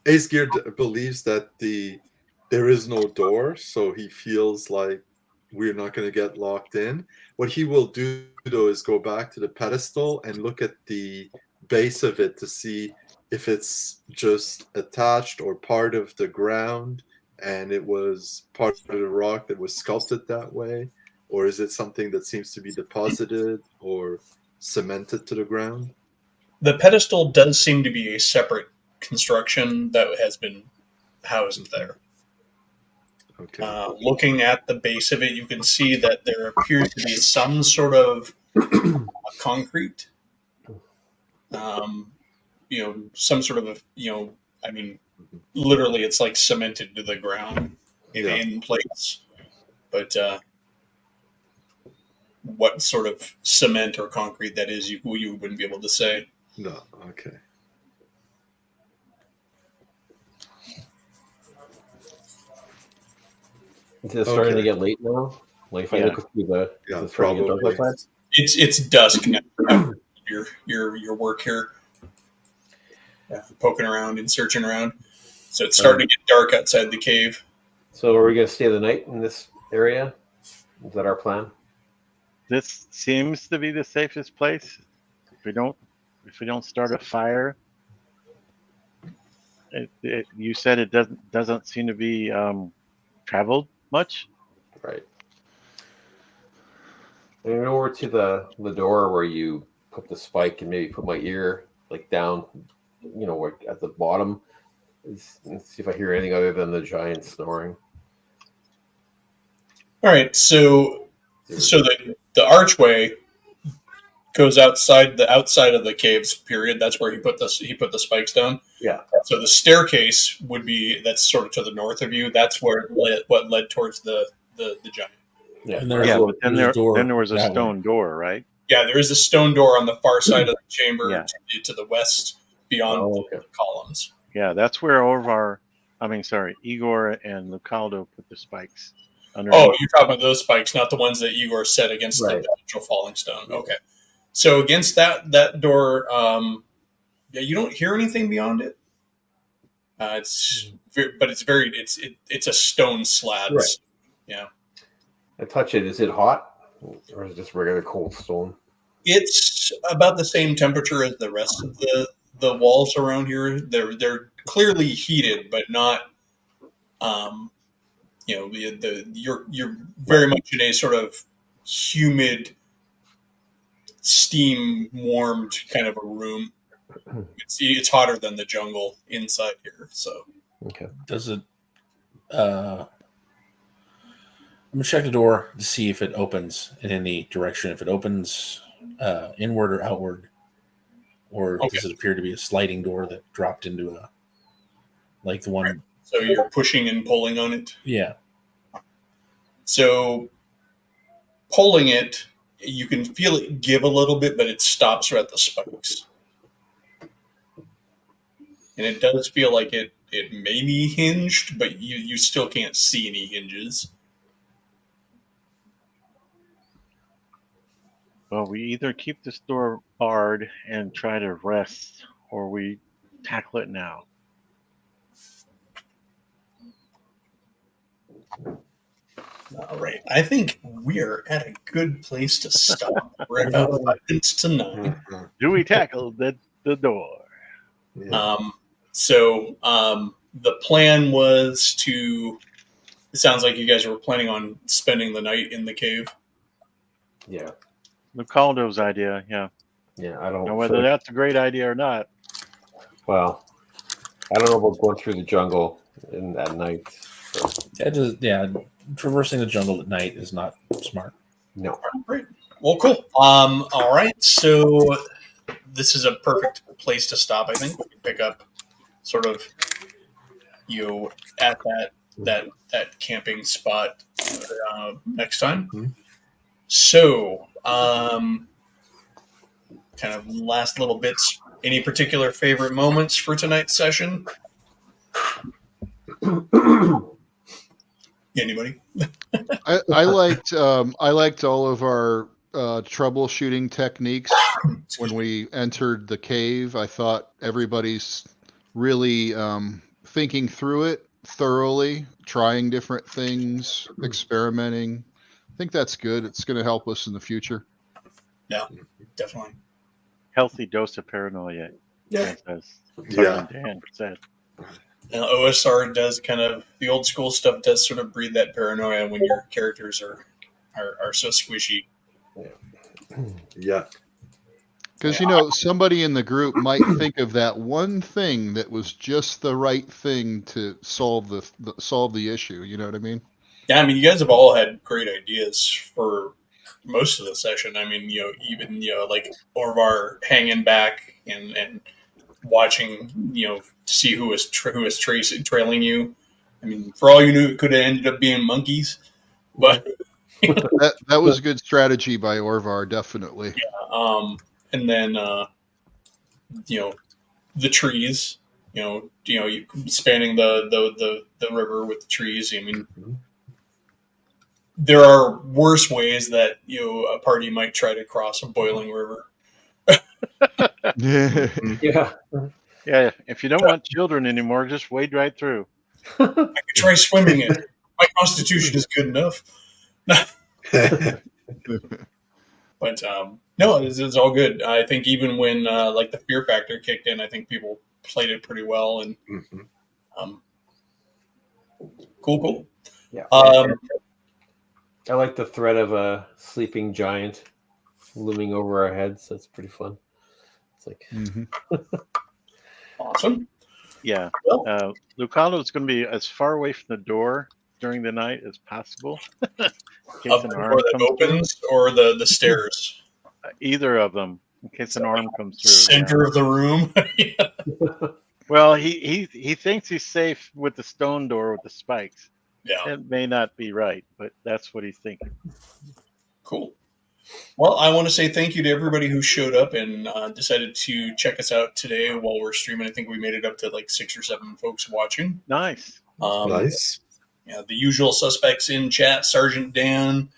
Ace Gear believes that there is no door, so he feels like we're not going to get locked in. What he will do, though, is go back to the pedestal and look at the base of it to see if it's just attached or part of the ground, and it was part of the rock that was sculpted that way, or is it something that seems to be deposited or cemented to the ground? The pedestal does seem to be a separate construction that has been housed there. Okay. Looking at the base of it, you can see that there appears to be some sort of concrete. Some sort of literally, it's like cemented to the ground in place. But what sort of cement or concrete that is, you wouldn't be able to say. No. Okay. Is it starting to get late now? Like if I look through the probably. It's dusk now. Your work here, poking around and searching around. So it's starting to get dark outside the cave. So are we going to stay the night in this area? Is that our plan? this seems to be the safest place. If we don't start a fire, you said it doesn't seem to be traveled much. Right. And over to the door where you put the spike and maybe put my ear like down, at the bottom. Let's see if I hear anything other than the giant snoring. All right, so the archway goes outside of the caves. Period. That's where he put the spikes down. Yeah. So the staircase that's sort of to the north of you. That's where what led towards the giant. Yeah. And But then there door was a that stone way. door, right? Yeah, there is a stone door on the far side of the chamber Yeah. to the west beyond the columns. Yeah, that's where Igor and Lucaldo put the spikes. Oh, you're talking about those spikes, not the ones that Igor set against the potential falling stone. Okay. So against that door, you don't hear anything beyond it. It's a stone slab. Right. Yeah. I touch it. Is it hot, or is it just regular cold stone? It's about the same temperature as the rest of the walls around here. They're clearly heated, but not. You're very much in a sort of humid, steam warmed kind of a room. It's hotter than the jungle inside here. So Okay. Does it? I'm gonna check the door to see if it opens in any direction. If it opens inward or outward, or does it appear to be a sliding door that dropped into like the one? Right. So you're pushing and pulling on it. Yeah. So pulling it, you can feel it give a little bit, but it stops right at the spikes. And it does feel like it may be hinged, but you still can't see any hinges. Well, we either keep this door barred and try to rest, or we tackle it now. All right. I think we're at a good place to stop. We're about 5 minutes to 9. Do we tackle the door? Yeah. The plan was to. It sounds like you guys were planning on spending the night in the cave. Yeah. Lucaldo's idea, yeah. Yeah. I don't know whether that's a great idea or not. Well, I don't know about going through the jungle at night. So. Traversing the jungle at night is not smart. No. Great. Well, cool. All right. So this is a perfect place to stop. I think we can pick up sort of at that camping spot next time. Mhm. So, kind of last little bits. Any particular favorite moments for tonight's session? Anybody? I liked all of our troubleshooting techniques when we entered the cave. I thought everybody's really thinking through it thoroughly, trying different things, experimenting. I think that's good. It's going to help us in the future. Yeah, definitely. Healthy dose of paranoia. Yeah. As Yeah. Dan said. Now, OSR does kind of the old school stuff does sort of breed that paranoia when your characters are so squishy. Yeah. Because somebody in the group might think of that one thing that was just the right thing to solve the issue. You know what I mean? Yeah, I mean, you guys have all had great ideas for most of the session. I mean, even like Orvar hanging back and watching, to see who was trailing you. I mean, for all you knew, it could have ended up being monkeys, but that was a good strategy by Orvar, definitely. yeah. And then the trees. You spanning the river with the trees. I mean. There are worse ways that a party might try to cross a boiling river. Yeah. Yeah, if you don't want children anymore, just wade right through. I could try swimming it. My constitution is good enough. But no, it's all good. I think even when like the fear factor kicked in, I think people played it pretty well. And cool. Yeah. I like the threat of a sleeping giant looming over our heads. That's pretty fun. It's like Awesome. Yeah. Well, Lucano is going to be as far away from the door during the night as possible. In case up an the arm door that comes opens or the stairs. through. Either of them, in case an arm comes through. Center of the room. Well, he thinks he's safe with the stone door with the spikes. Yeah. It may not be right, but that's what he's thinking. Cool. Well, I want to say thank you to everybody who showed up and decided to check us out today while we're streaming. I think we made it up to like 6 or 7 folks watching. Nice. Nice. Yeah, the usual suspects in chat: Sergeant Dan.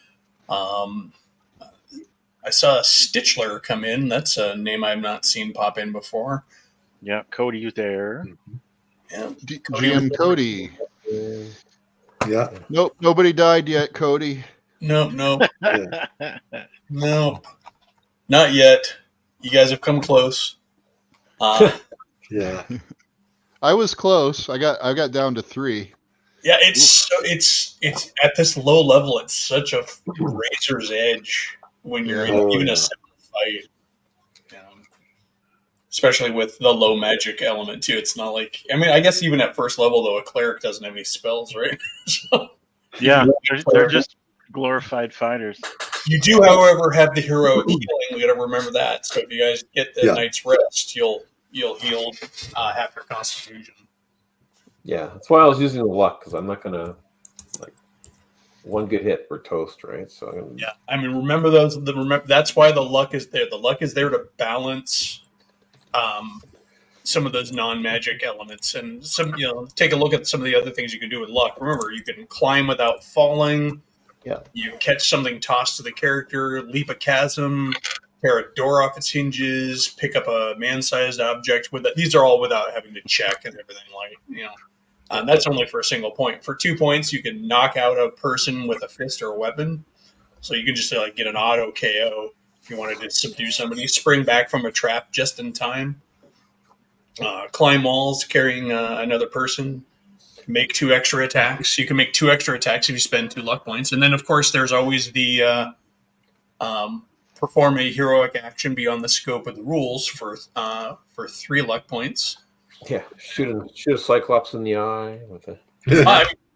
I saw Stitchler come in. That's a name I've not seen pop in before. Yeah, Cody's there. Yeah, GM Cody. Yeah. Nope, nobody died yet, Cody. Nope, Yeah. nope, not yet. You guys have come close. Yeah. I was close. I got down to 3. Yeah, it's at this low level. It's such a razor's edge when you're in even a simple fight. Especially with the low magic element too. It's not like, I mean, I guess even at first level though, a cleric doesn't have any spells, right? So, Yeah, they're just glorified fighters. you do, however, have the heroic healing. We got to remember that. So if you guys get the night's rest, you'll heal half your constitution. Yeah, that's why I was using the luck, because I'm not gonna one good hit for toast, right? So Yeah, I mean, remember those. That's why the luck is there. The luck is there to balance some of those non-magic elements, and take a look at some of the other things you can do with luck. Remember, you can climb without falling. Yeah. You catch something tossed to the character, leap a chasm, tear a door off its hinges, pick up a man-sized object. These are all without having to check and everything, that's only for a single point. For 2 points, you can knock out a person with a fist or a weapon. So you can just get an auto KO if you wanted to subdue somebody. Spring back from a trap just in time. Climb walls carrying another person. Make 2 extra attacks. You can make 2 extra attacks if you spend 2 luck points. And then, of course, there's always the perform a heroic action beyond the scope of the rules for 3 luck points. yeah, shoot a cyclops in the eye with a.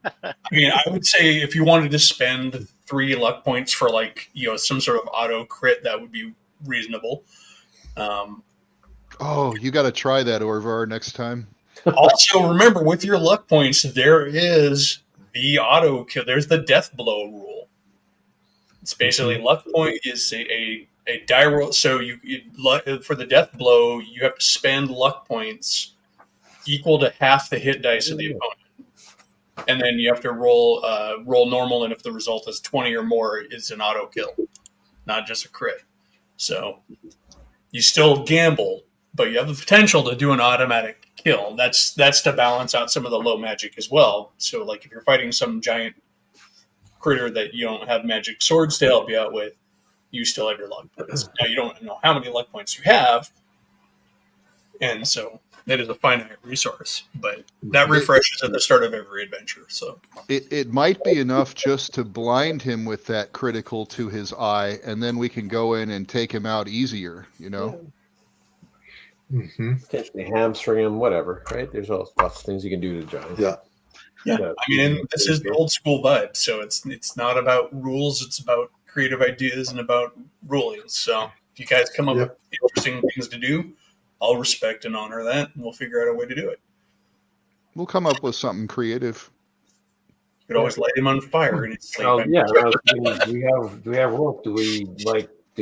I mean, I would say if you wanted to spend 3 luck points for like some sort of auto crit, that would be reasonable. Oh, you got to try that, Orvar, next time. Also, remember with your luck points, there is the auto kill. There's the death blow rule. It's basically luck point is a die roll. So for the death blow, you have to spend luck points equal to half the hit dice of the opponent. And then you have to roll normal, and if the result is 20 or more, it's an auto kill, not just a crit. So you still gamble, but you have the potential to do an automatic kill. That's to balance out some of the low magic as well. So like if you're fighting some giant critter that you don't have magic swords to help you out with, you still have your luck points. Now you don't know how many luck points you have, and so that is a finite resource, but that refreshes at the start of every adventure. So it might be enough just to blind him with that critical to his eye, and then we can go in and take him out easier, Potentially hamstring him, whatever, right? There's lots of things you can do to giants. Yeah. I mean, and this is the old school vibe, so it's not about rules, it's about creative ideas and about rulings. So if you guys come up with interesting things to do, I'll respect and honor that, and we'll figure out a way to do it. We'll come up with something creative. You could always light him on fire and it's do we have rope? Do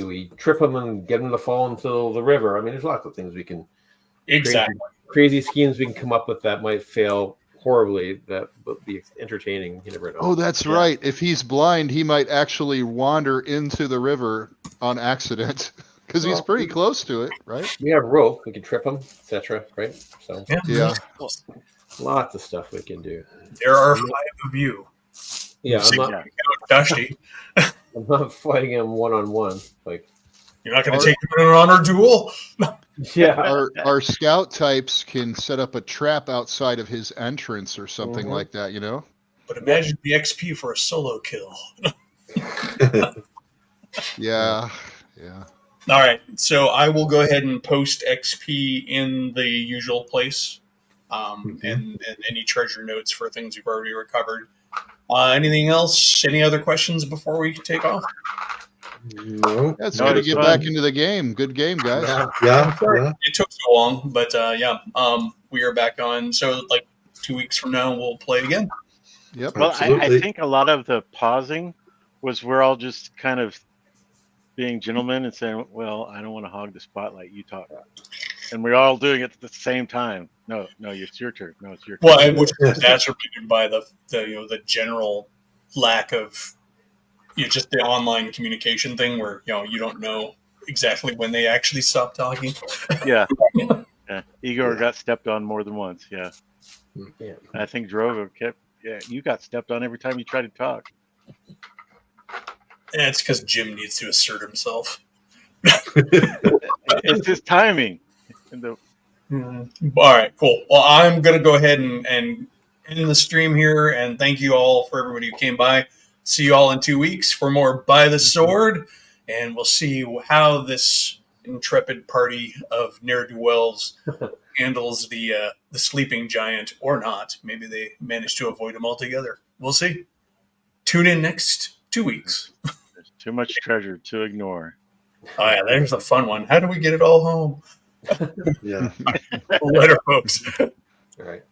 we trip him and get him to fall into the river? I mean, there's lots of things we can crazy schemes we can come up with that might fail horribly, that would be entertaining. You never know. Oh, that's right. If he's blind, he might actually wander into the river on accident. Because he's pretty close to it, right? We have rope. We can trip him, etc. Right? So yeah, lots of stuff we can do. There are 5 of you. Yeah, Dusty. I'm not fighting him one-on-one. Like you're not going to take him in an honor duel. Yeah, our scout types can set up a trap outside of his entrance or something like that. But imagine the XP for a solo kill. Yeah. All right, so I will go ahead and post XP in the usual place, and any treasure notes for things you've already recovered. Anything else? Any other questions before we take off? No. That's good to get back into the game. Good game, guys. Yeah. It took so long, but we are back on. So like 2 weeks from now, we'll play again. Yep. Well, I think a lot of the pausing was we're all just kind of being gentlemen and saying, well, I don't want to hog the spotlight, you talk. And we're all doing it at the same time. No, it's your turn. No, it's your turn. Well, which is exacerbated by the general lack of just the online communication thing where you don't know exactly when they actually stop talking. Yeah. Igor got stepped on more than once. Yeah. I think Drogo kept. Yeah, you got stepped on every time you tried to talk. And it's because Jim needs to assert himself. It's his timing. All right, cool. Well, I'm going to go ahead and end the stream here, and thank you all for everybody who came by. See you all in 2 weeks for more By the Sword, and we'll see how this intrepid party of ne'er-do-wells handles the sleeping giant or not. Maybe they manage to avoid him altogether. We'll see. Tune in next 2 weeks. There's too much treasure to ignore. Oh, yeah, there's a fun one. How do we get it all home? Yeah. Later, folks. All right.